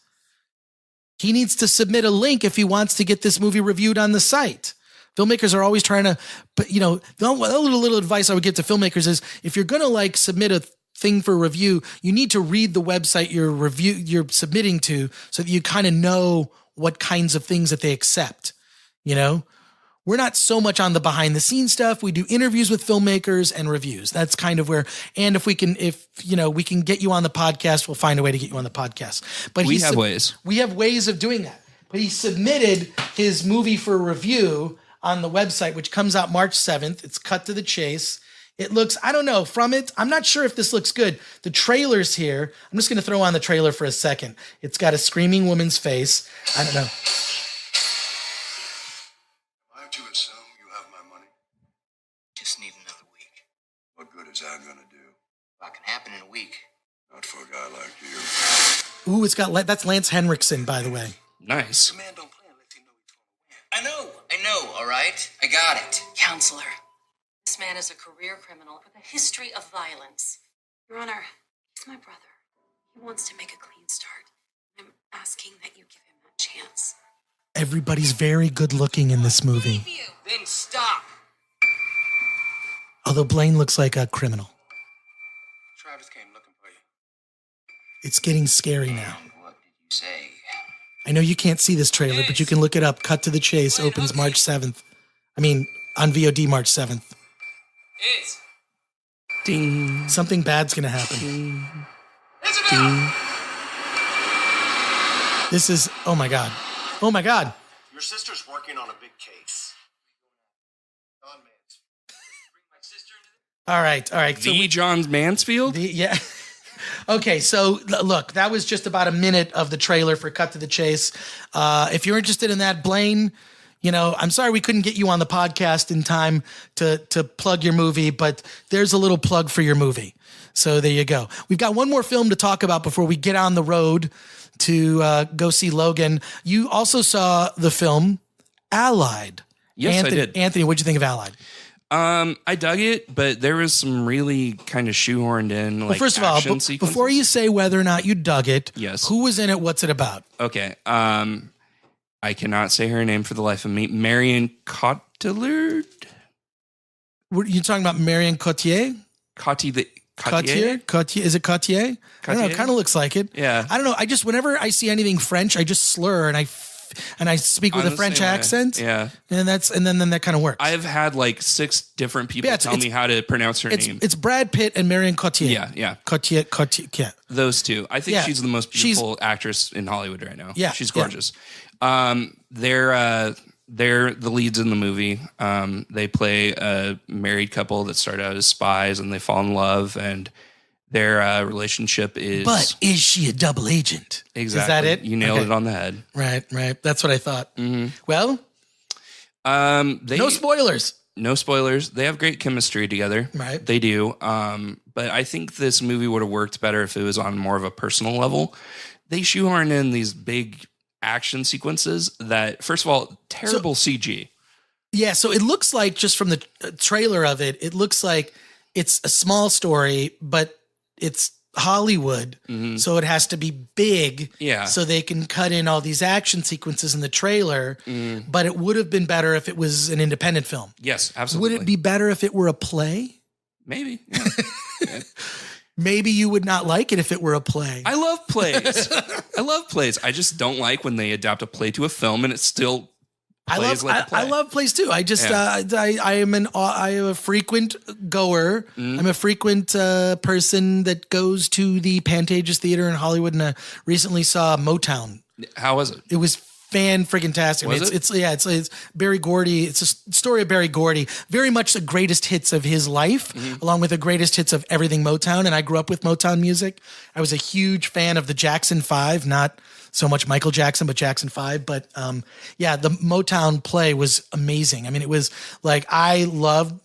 He needs to submit a link if he wants to get this movie reviewed on the site. Filmmakers are always trying to, but the little advice I would give to filmmakers is, if you're going to submit a thing for review, you need to read the website you're submitting to, so that you kind of know what kinds of things that they accept. We're not so much on the behind the scenes stuff. We do interviews with filmmakers and reviews. That's kind of where, and if we can get you on the podcast, we'll find a way to get you on the podcast. But we have ways of doing that. But he submitted his movie for review on the website, which comes out March 7th. It's Cut to the Chase. It looks, I don't know, from it, I'm not sure if this looks good. The trailer's here. I'm just going to throw on the trailer for a second. It's got a screaming woman's face. I don't know. I to assume you have my money? Just need another week. What good is that going to do? What can happen in a week? Not for a guy like you. Ooh, that's Lance Henriksen, by the way. Nice. The man don't play unless he knows he's going to win. I know, all right? I got it. Counselor, this man is a career criminal with a history of violence. Your Honor, he's my brother. He wants to make a clean start. I'm asking that you give him that chance. Everybody's very good looking in this movie. Then stop. Although Blaine looks like a criminal. Travis came looking for you. It's getting scary now. What did you say? I know you can't see this trailer, but you can look it up. Cut to the Chase opens March 7th. On VOD March 7th. It's Ding. Something bad's going to happen. Ding. Ding. This is, oh my God. Oh my God. Your sister's working on a big case. Don Mansfield. Bring my sister into this? All right. The John Mansfield? Yeah. Okay, so look, that was just about a minute of the trailer for Cut to the Chase. If you're interested in that, Blaine, I'm sorry we couldn't get you on the podcast in time to plug your movie, but there's a little plug for your movie. So there you go. We've got one more film to talk about before we get on the road to go see Logan. You also saw the film Allied. Yes, I did. Anthony, what'd you think of Allied? I dug it, but there was some really kind of shoehorned in, like, first of all, sequences. before you say whether or not you dug it, yes, who was in it? What's it about? Okay. I cannot say her name for the life of me. Marion Cotillard? Were you talking about Marion Cotillard? Cotier? Is it Cotier? I don't know. It kind of looks like it. Yeah. I don't know. Whenever I see anything French, I just slur and I speak with a French accent. Yeah. And then that kind of works. I've had like 6 different people tell me how to pronounce her name. It's Brad Pitt and Marion Cotillard. Yeah. Cotillard. Yeah. Those two. I think she's the most beautiful actress in Hollywood right now. Yeah. She's gorgeous. They're the leads in the movie. They play a married couple that start out as spies and they fall in love, and their relationship is... But is she a double agent? Exactly. Is that it? You nailed it on the head. Right. That's what I thought. Mm-hmm. Well, no spoilers. No spoilers. They have great chemistry together. Right. They do. But I think this movie would have worked better if it was on more of a personal level. They shoehorn in these big action sequences that, first of all, terrible CG. Yeah, so it looks like, just from the trailer of it, it looks like it's a small story, but it's Hollywood, so it has to be big, so they can cut in all these action sequences in the trailer, but it would have been better if it was an independent film. Yes, absolutely. Would it be better if it were a play? Maybe, yeah. Maybe you would not like it if it were a play. I love plays. I just don't like when they adapt a play to a film and it still plays like a play. I love plays too. I just I am a frequent goer. I'm a frequent person that goes to the Pantages Theater in Hollywood, and I recently saw Motown. How was it? It was fan-freaking-tastic. It's Barry Gordy. It's a story of Barry Gordy. Very much the greatest hits of his life, along with the greatest hits of everything Motown. And I grew up with Motown music. I was a huge fan of the Jackson 5, not so much Michael Jackson, but Jackson 5. But the Motown play was amazing. I mean, it was like, I loved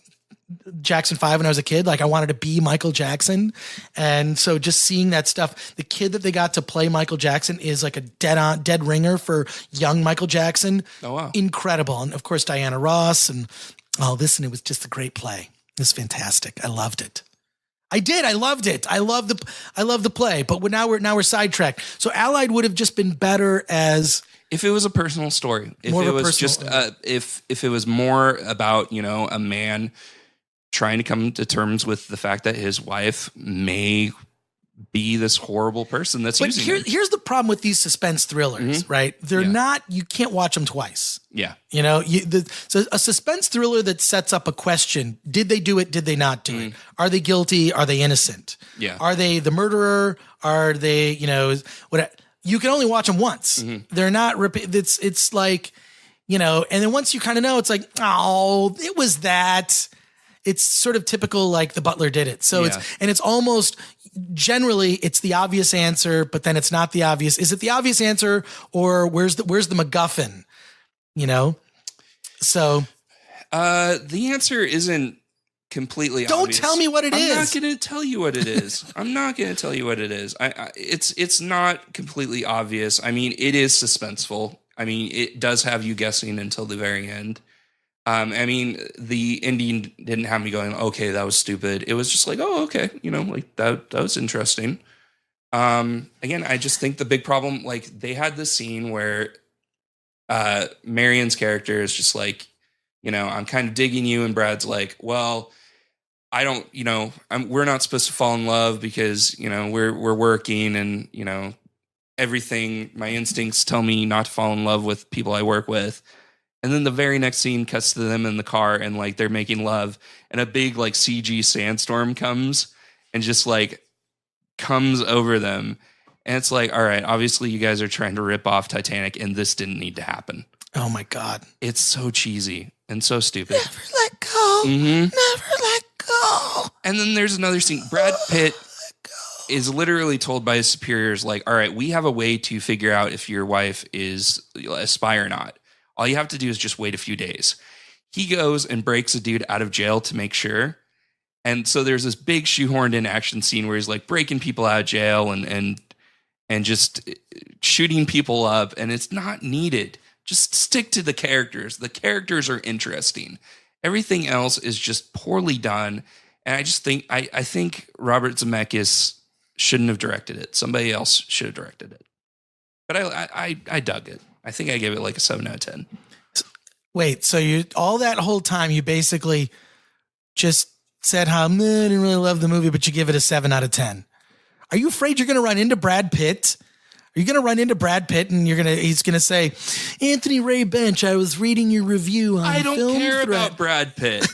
Jackson 5 when I was a kid. Like, I wanted to be Michael Jackson. And so just seeing that stuff, the kid that they got to play Michael Jackson is like a dead ringer for young Michael Jackson. Oh, wow. Incredible. And of course, Diana Ross and all this. And it was just a great play. It was fantastic. I loved it. I did. I loved it. I love the play, but now we're sidetracked. So Allied would have just been better as, if it was a personal story, if it was just, if it was more about, a man trying to come to terms with the fact that his wife may be this horrible person that's using him. Here's the problem with these suspense thrillers, right? They're not, you can't watch them twice. Yeah. So a suspense thriller that sets up a question: did they do it? Did they not do it? Are they guilty? Are they innocent? Yeah. Are they the murderer? Are they, what? You can only watch them once. They're not, it's like, and then once you kind of know, it's like, oh, it was that. It's sort of typical, like The Butler did it. So it's almost, generally it's the obvious answer, but then it's not the obvious. Is it the obvious answer, or where's the MacGuffin? So the answer isn't completely don't obvious. Tell me what it is. I'm not going to tell you what it is. It's not completely obvious. I mean, it is suspenseful. I mean, it does have you guessing until the very end. I mean, the ending didn't have me going, okay, that was stupid. It was just like, oh, okay. Like that was interesting. Again, I just think the big problem, like, they had this scene where Marion's character is just like, I'm kind of digging you. And Brad's like, well, I don't, we're not supposed to fall in love because, we're working and, everything, my instincts tell me not to fall in love with people I work with. And then the very next scene cuts to them in the car and like they're making love, and a big like CG sandstorm comes and just like comes over them. And it's like, all right, obviously you guys are trying to rip off Titanic and this didn't need to happen. Oh my God. It's so cheesy and so stupid. Never let go. Never let go. And then there's another scene. Brad Pitt is literally told by his superiors, like, all right, we have a way to figure out if your wife is a spy or not. All you have to do is just wait a few days. He goes and breaks a dude out of jail to make sure. And so there's this big shoehorned in action scene where he's like breaking people out of jail and just shooting people up. And it's not needed. Just stick to the characters. The characters are interesting. Everything else is just poorly done. And I just think, I think Robert Zemeckis shouldn't have directed it. Somebody else should have directed it. But I dug it. I think I gave it like a 7 out of 10. Wait, so you all that whole time you basically just said how I didn't really love the movie, but you give it a 7 out of 10. Are you afraid you're going to run into Brad Pitt? Are you going to run into Brad Pitt and he's going to say, Anthony Ray Bench, I was reading your review on I don't Film care Threat. about Brad Pitt.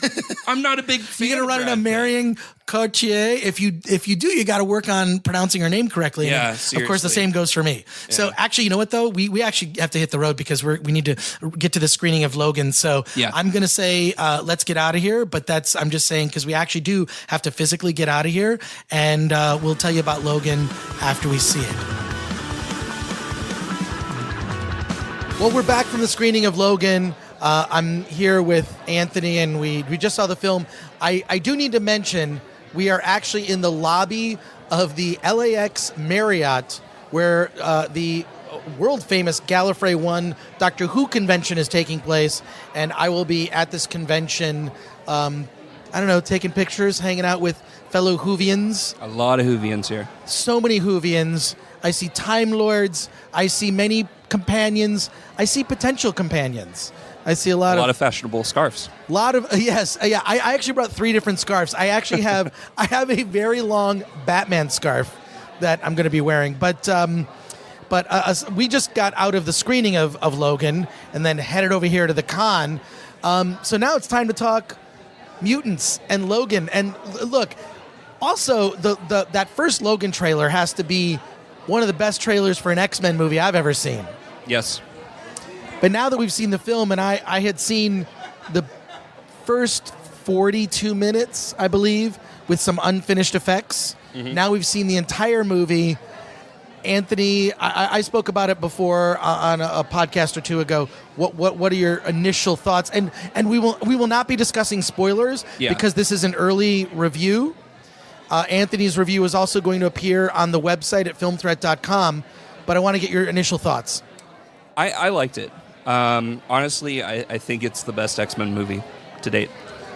I'm not a big fan. You're going to run into Marion Cartier. If you do, you got to work on pronouncing her name correctly. Yeah, and seriously. Of course, the same goes for me. Yeah. So actually, you know what though? We actually have to hit the road because we need to get to the screening of Logan. So yeah. I'm going to say, let's get out of here. But I'm just saying, because we actually do have to physically get out of here. And we'll tell you about Logan after we see it. Well, we're back from the screening of Logan. I'm here with Anthony, and we just saw the film. I do need to mention we are actually in the lobby of the LAX Marriott, where the world-famous Gallifrey One Doctor Who convention is taking place, and I will be at this convention, taking pictures, hanging out with fellow Whovians. A lot of Whovians here. So many Whovians. I see Time Lords. I see many companions. I see potential companions. I see a lot of fashionable scarves. A lot of yes, yeah. I actually brought 3 different scarves. I actually have a very long Batman scarf that I'm going to be wearing. But we just got out of the screening of Logan and then headed over here to the con. So now it's time to talk mutants and Logan. And look, also that first Logan trailer has to be one of the best trailers for an X-Men movie I've ever seen. Yes. But now that we've seen the film, and I had seen the first 42 minutes, I believe, with some unfinished effects. Mm-hmm. Now we've seen the entire movie. Anthony, I spoke about it before on a podcast or two ago. What are your initial thoughts? And we will not be discussing spoilers because this is an early review. Anthony's review is also going to appear on the website at filmthreat.com, but I want to get your initial thoughts. I liked it. Honestly, I think it's the best X-Men movie to date.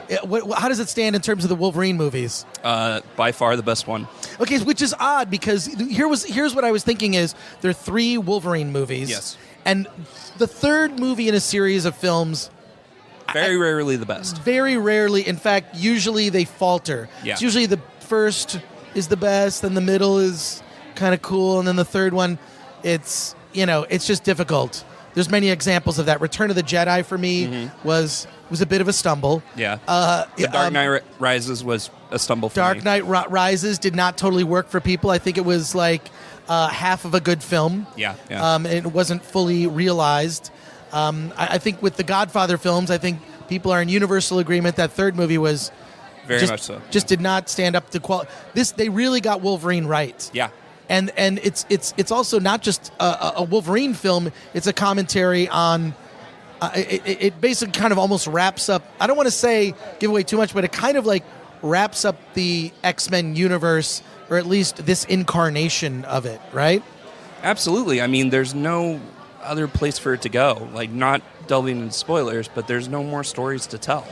How does it stand in terms of the Wolverine movies? By far the best one. Okay, which is odd because here's what I was thinking is there are 3 Wolverine movies. Yes. And the third movie in a series of films... Very rarely the best. Very rarely. In fact, usually they falter. Yeah. It's usually the first is the best, then the middle is kind of cool, and then the third one, it's just difficult. There's many examples of that. Return of the Jedi for me was a bit of a stumble. Yeah. The Dark Knight Rises was a stumble for me. Dark Knight Rises did not totally work for people. I think it was like half of a good film. Yeah. It wasn't fully realized. I think with the Godfather films, I think people are in universal agreement that third movie was very much so. Just did not stand up to quality. They really got Wolverine right. Yeah. And it's also not just a Wolverine film. It's a commentary on. It basically kind of almost wraps up. I don't want to say give away too much, but it kind of like wraps up the X-Men universe, or at least this incarnation of it. Right? Absolutely. I mean, there's no other place for it to go. Like, not delving into spoilers, but there's no more stories to tell.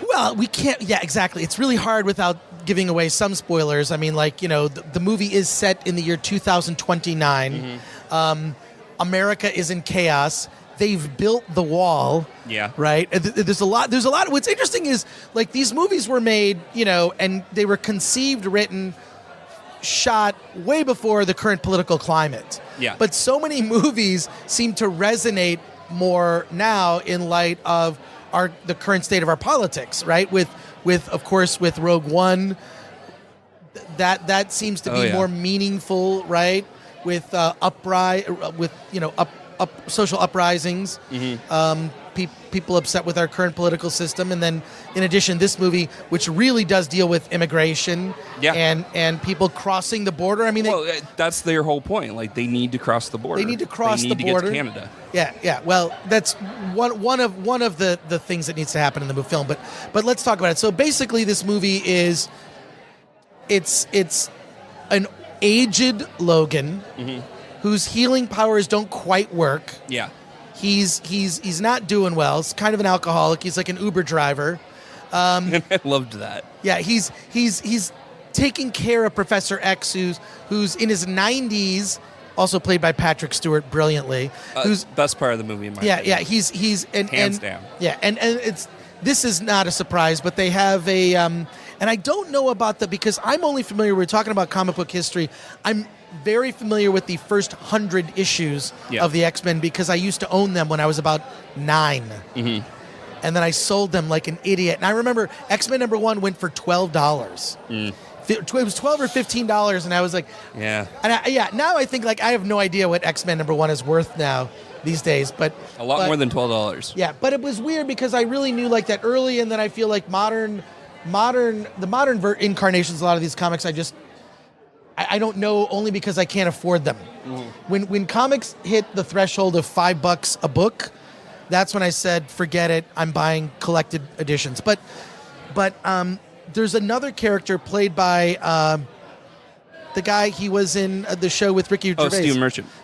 Well, we can't. Yeah, exactly. It's really hard without giving away some spoilers. I mean, the movie is set in the year 2029. Mm-hmm. America is in chaos. They've built the wall. Yeah. Right. There's a lot. What's interesting is these movies were made, and they were conceived, written, shot way before the current political climate. Yeah. But so many movies seem to resonate more now in light of the current state of our politics, right? With of course with Rogue One, that seems to be more meaningful, right? With social uprisings. Mm-hmm. people upset with our current political system. And then, in addition, this movie, which really does deal with immigration and people crossing the border. I mean, that's their whole point. Like, they need to cross the border. They need to cross the border to get to Canada. Yeah. Well, that's one of the things that needs to happen in the film. But let's talk about it. So basically, this movie is it's an aged Logan whose healing powers don't quite work. Yeah. He's not doing well. He's kind of an alcoholic. He's like an Uber driver. I loved that. Yeah, he's taking care of Professor X, who's in his 90s, also played by Patrick Stewart brilliantly. Who's best part of the movie? In my opinion. Yeah. He's hands down. Yeah, and this is not a surprise, but they have a and I don't know about because I'm only familiar. We're talking about comic book history. I'm very familiar with the first 100 issues of the X-Men because I used to own them when I was about 9. Mm-hmm. And then I sold them like an idiot. And I remember X-Men #1 went for $12. It was $12 or $15, and I was like, yeah. And now I think like I have no idea what X-Men #1 is worth now these days, but a lot more than $12. Yeah, but it was weird because I really knew like that early, and then I feel like the modern incarnations of a lot of these comics I don't know, only because I can't afford them. When comics hit the threshold of $5 a book, that's when I said, forget it, I'm buying collected editions. But there's another character played by the guy, he was in the show with Ricky Gervais.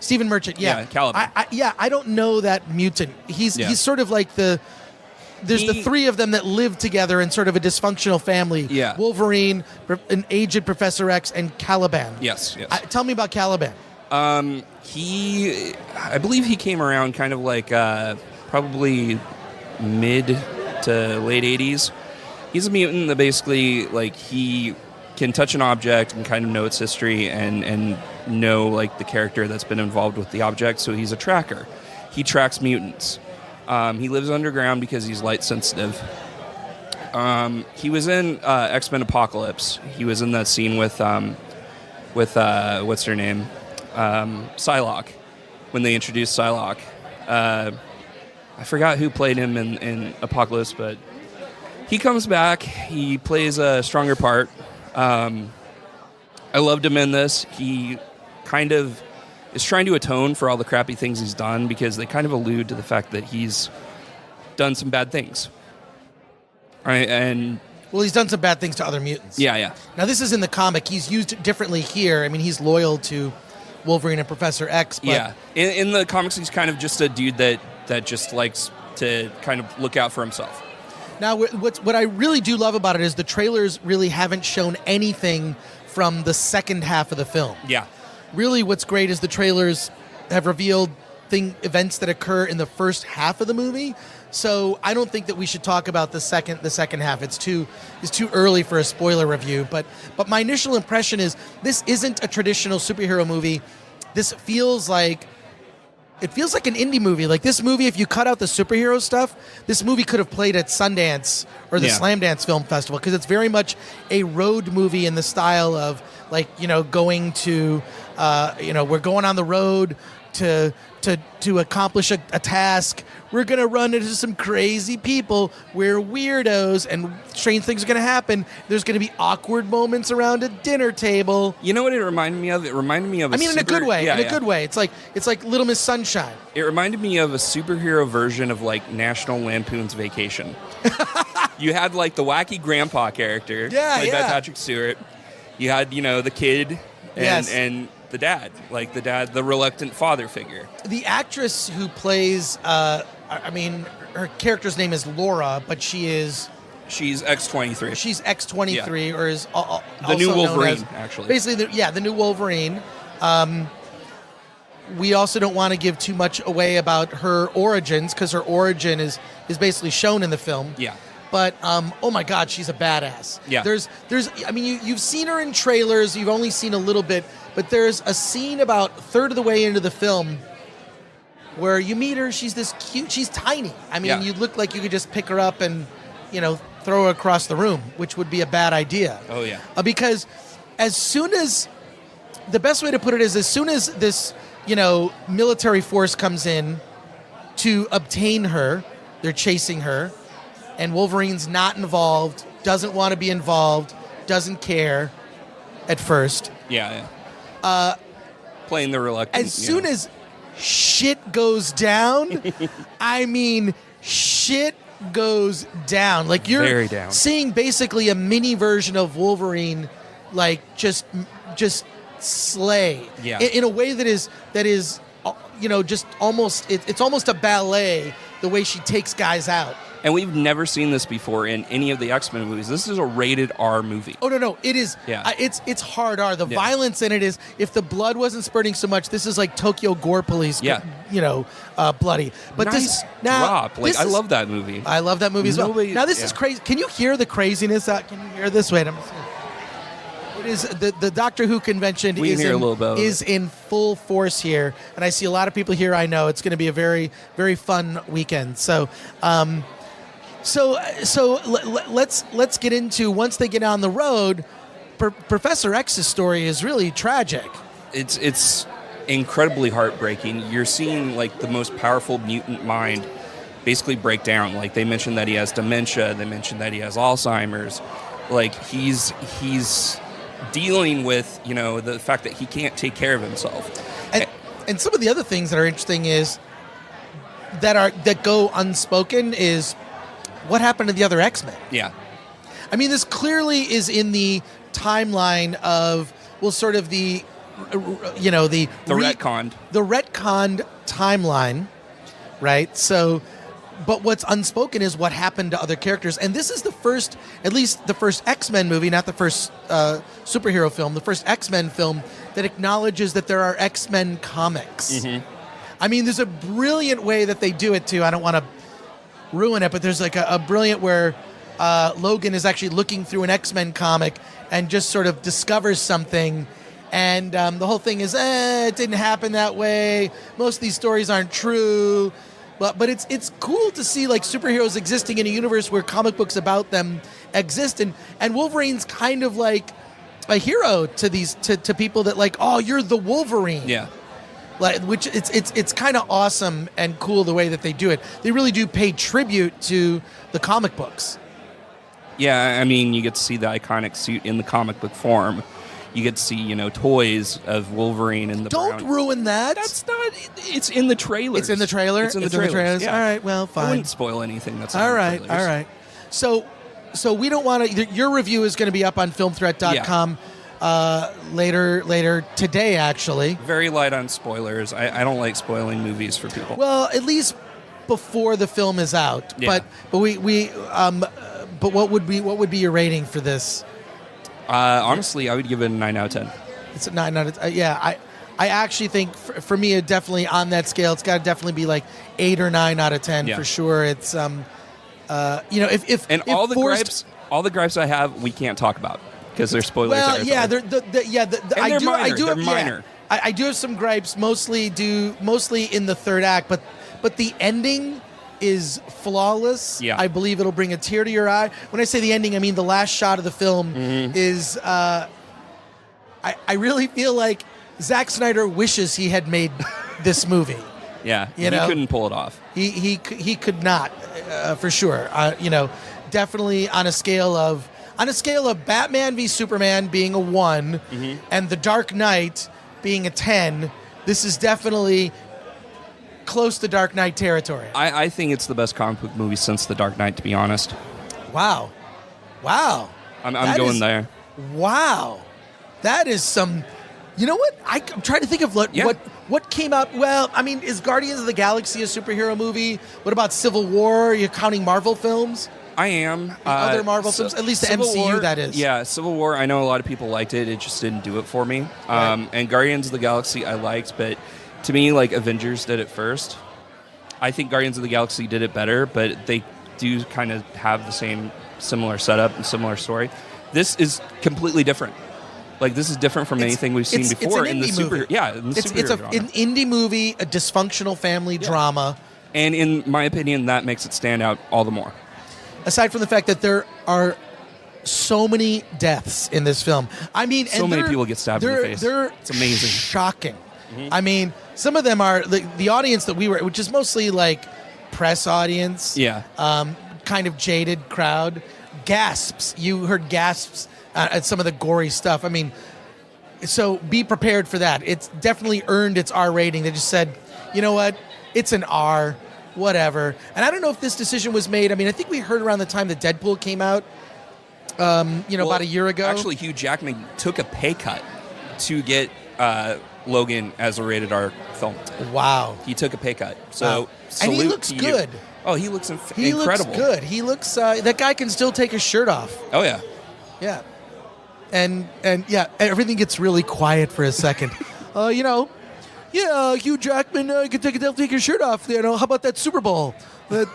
Stephen Merchant, yeah. Yeah, Caliban. I don't know that mutant. He's sort of like there's the three of them that live together in sort of a dysfunctional family. Yeah. Wolverine, an aged Professor X, and Caliban. Yes. Tell me about Caliban. I believe he came around kind of like probably mid to late 80s. He's a mutant that basically, like, he can touch an object and kind of know its history and know, like, the character that's been involved with the object, so he's a tracker. He tracks mutants. He lives underground because he's light sensitive. He was in X-Men Apocalypse. He was in that scene with what's her name? Psylocke. When they introduced Psylocke. I forgot who played him in Apocalypse, but he comes back. He plays a stronger part. I loved him in this. He kind of is trying to atone for all the crappy things he's done because they kind of allude to the fact that he's done some bad things. Right, and well, he's done some bad things to other mutants. Yeah. Now, this is in the comic. He's used differently here. I mean, he's loyal to Wolverine and Professor X. But yeah, in the comics, he's kind of just a dude that just likes to kind of look out for himself. Now, what I really do love about it is the trailers really haven't shown anything from the second half of the film. Yeah. Really, what's great is the trailers have revealed events that occur in the first half of the movie. So I don't think that we should talk about the second half. It's too early for a spoiler review. But my initial impression is this isn't a traditional superhero movie. This feels like an indie movie. Like this movie, if you cut out the superhero stuff, this movie could have played at Sundance or the Slam Dance Film Festival because it's very much a road movie in the style of like, going to, we're going on the road to accomplish a task. We're going to run into some crazy people. We're weirdos and strange things are going to happen. There's going to be awkward moments around a dinner table. You know what it reminded me of? It reminded me of in a good way. In a good way. It's like Little Miss Sunshine. It reminded me of a superhero version of like National Lampoon's Vacation. You had like the wacky grandpa character played by Patrick Stewart. You had, the kid and the dad, the reluctant father figure. The actress who plays, her character's name is Laura, but she's X-23. She's X-23, or is also the new Wolverine, known as, actually. Basically, the new Wolverine. We also don't want to give too much away about her origins because her origin is basically shown in the film. Yeah. But oh my God, she's a badass. Yeah. You've seen her in trailers. You've only seen a little bit, but there's a scene about a third of the way into the film where you meet her. She's this cute. She's tiny. You look like you could just pick her up and, throw her across the room, which would be a bad idea. Oh yeah. Because the best way to put it is as soon as this, military force comes in to obtain her, They're chasing her, and Wolverine's not involved, doesn't want to be involved, doesn't care at first. Yeah. Playing the reluctant. As soon as shit goes down, I mean, shit goes down. Like, you're Very down. seeing basically a mini version of Wolverine, like, just slay. Yeah. In a way that is, just almost, it's almost a ballet, the way she takes guys out. And we've never seen this before in any of the X-Men movies. This is a rated R movie. Oh, no, it is. Yeah. It's hard R. The violence in it is, if the blood wasn't spurting so much, this is like Tokyo Gore Police. Yeah. Bloody. But nice this now, drop. Like, this I is- love that movie. I love that movie as well. Nobody- Now this is yeah. crazy. Can you hear the craziness out? Can you hear this? Wait, it is the Doctor Who convention We can hear a little bit of is in full force here, and I see a lot of people here. I know it's going to be a very, very fun weekend. So, let's get into, once they get on the road, Professor X's story is really tragic. It's incredibly heartbreaking. You're seeing like the most powerful mutant mind basically break down. Like, they mentioned that he has dementia. They mentioned that he has Alzheimer's. Like, he's dealing with, the fact that he can't take care of himself. And some of the other things that are interesting is that go unspoken is what happened to the other X-Men. Yeah. I mean, this clearly is in the timeline of, sort of the retconned timeline, right? So, but what's unspoken is what happened to other characters. And this is the first, at least the first X-Men movie, not the first superhero film, the first X-Men film that acknowledges that there are X-Men comics. Mm-hmm. I mean, there's a brilliant way that they do it too. I don't want to ruin it, but there's like a brilliant where Logan is actually looking through an X-Men comic and just sort of discovers something. And the whole thing is, it didn't happen that way. Most of these stories aren't true. But it's cool to see like superheroes existing in a universe where comic books about them exist, and Wolverine's kind of like a hero to these to people that like, oh, you're the Wolverine. Yeah. Like, which it's kind of awesome and cool the way that they do it. They really do pay tribute to the comic books. Yeah, I mean, you get to see the iconic suit in the comic book form. You get to see, toys of Wolverine and the Don't brown. ruin that. That's not. It's in the trailers. It's in the trailer. It's in the trailers. Yeah. All right. Well, fine. I wouldn't spoil anything. That's in All the right. trailers. All right. So we don't want to. Your review is going to be up on filmthreat.com later today, actually. Very light on spoilers. I don't like spoiling movies for people. Well, at least before the film is out. Yeah. But what would be your rating for this? Honestly, I would give it a 9 out of 10. It's a 9 out of yeah. I actually think for me, it definitely on that scale, it's got to definitely be like 8 or 9 out of 10 for sure. It's if all the gripes I have, we can't talk about because they're spoilers. Well, territory. I do They're have minor. I do have some gripes, mostly in the third act, but the ending is flawless. Yeah. I believe it'll bring a tear to your eye. When I say the ending, I mean the last shot of the film is. I really feel like Zack Snyder wishes he had made this movie. Yeah, he couldn't pull it off. He could not, for sure. Definitely on a scale of Batman v Superman being a 1 and The Dark Knight being a 10. This is definitely close to Dark Knight territory. I think it's the best comic book movie since The Dark Knight, to be honest. Wow. I'm going there. Wow. That is some. You know what? I'm trying to think of what came out. Well, I mean, is Guardians of the Galaxy a superhero movie? What about Civil War? Are you counting Marvel films? I am. Other Marvel films? At least the Civil MCU, War, that is. Yeah, Civil War, I know a lot of people liked it. It just didn't do it for me. Right. And Guardians of the Galaxy I liked, but to me, like, Avengers did it first. I think Guardians of the Galaxy did it better, but they do kind of have the same similar setup and similar story. This is completely different. Like, this is different from anything we've seen before in the super. Movie. Yeah, in the it's superhero an indie movie, a dysfunctional family drama. And in my opinion, that makes it stand out all the more. Aside from the fact that there are so many deaths in this film. I mean, so many people get stabbed in the face. It's amazing. Shocking. I mean, some of them are the audience that we were, which is mostly like press audience. Yeah. Kind of jaded crowd. Gasps. You heard gasps at some of the gory stuff. I mean, so be prepared for that. It's definitely earned its R rating. They just said, you know what? It's an R, whatever. And I don't know if this decision was made. I mean, I think we heard around the time that Deadpool came out, about a year ago. Actually, Hugh Jackman took a pay cut to get Logan as a rated R film. Wow. He took a pay cut. So, Wow. And he salute looks to you. good. Oh, he looks He incredible. looks good. He looks, that guy can still take his shirt off. Oh, yeah. Yeah. And yeah, everything gets really quiet for a second. Hugh Jackman can take his shirt off. How about that Super Bowl? But,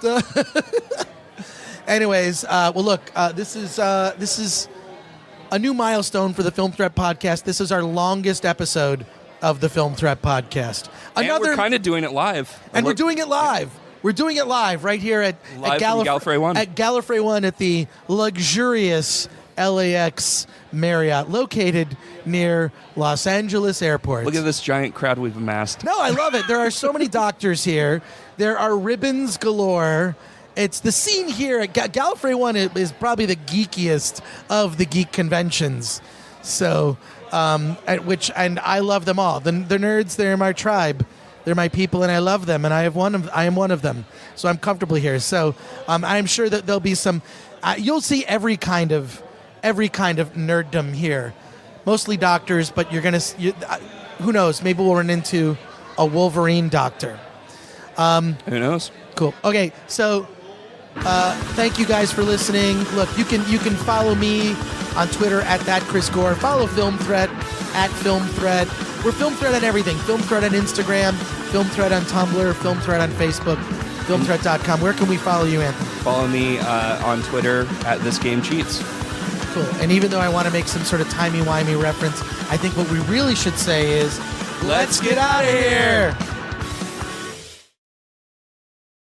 anyways, well, look, this is a new milestone for the Film Threat Podcast. This is our longest episode of the Film Threat Podcast. And we're kind of doing it live. And we're doing it live. We're doing it live right here at Gallifrey One. At Gallifrey One at the luxurious LAX Marriott, located near Los Angeles Airport. Look at this giant crowd we've amassed. No, I love it. There are so many doctors here. There are ribbons galore. It's the scene here at Gallifrey One is probably the geekiest of the geek conventions. So, and I love them all. The nerds, they're my tribe. They're my people, and I love them, and I am one of them. So I'm comfortable here. So I'm sure that there'll be some. You'll see every kind of nerddom here. Mostly doctors, but you're gonna. Who knows? Maybe we'll run into a Wolverine doctor. Who knows? Cool. Okay, so thank you guys for listening. Look, you can follow me on Twitter at that Chris Gore. Follow Film Threat at Film Threat. We're Film Threat on everything. Film Threat on Instagram, Film Threat on Tumblr, Film Threat on Facebook, filmthreat.com. Where can we follow you, Anthony? Follow me on Twitter at This Game Cheats. Cool. And even though I want to make some sort of timey-wimey reference, I think what we really should say is, let's get out of here!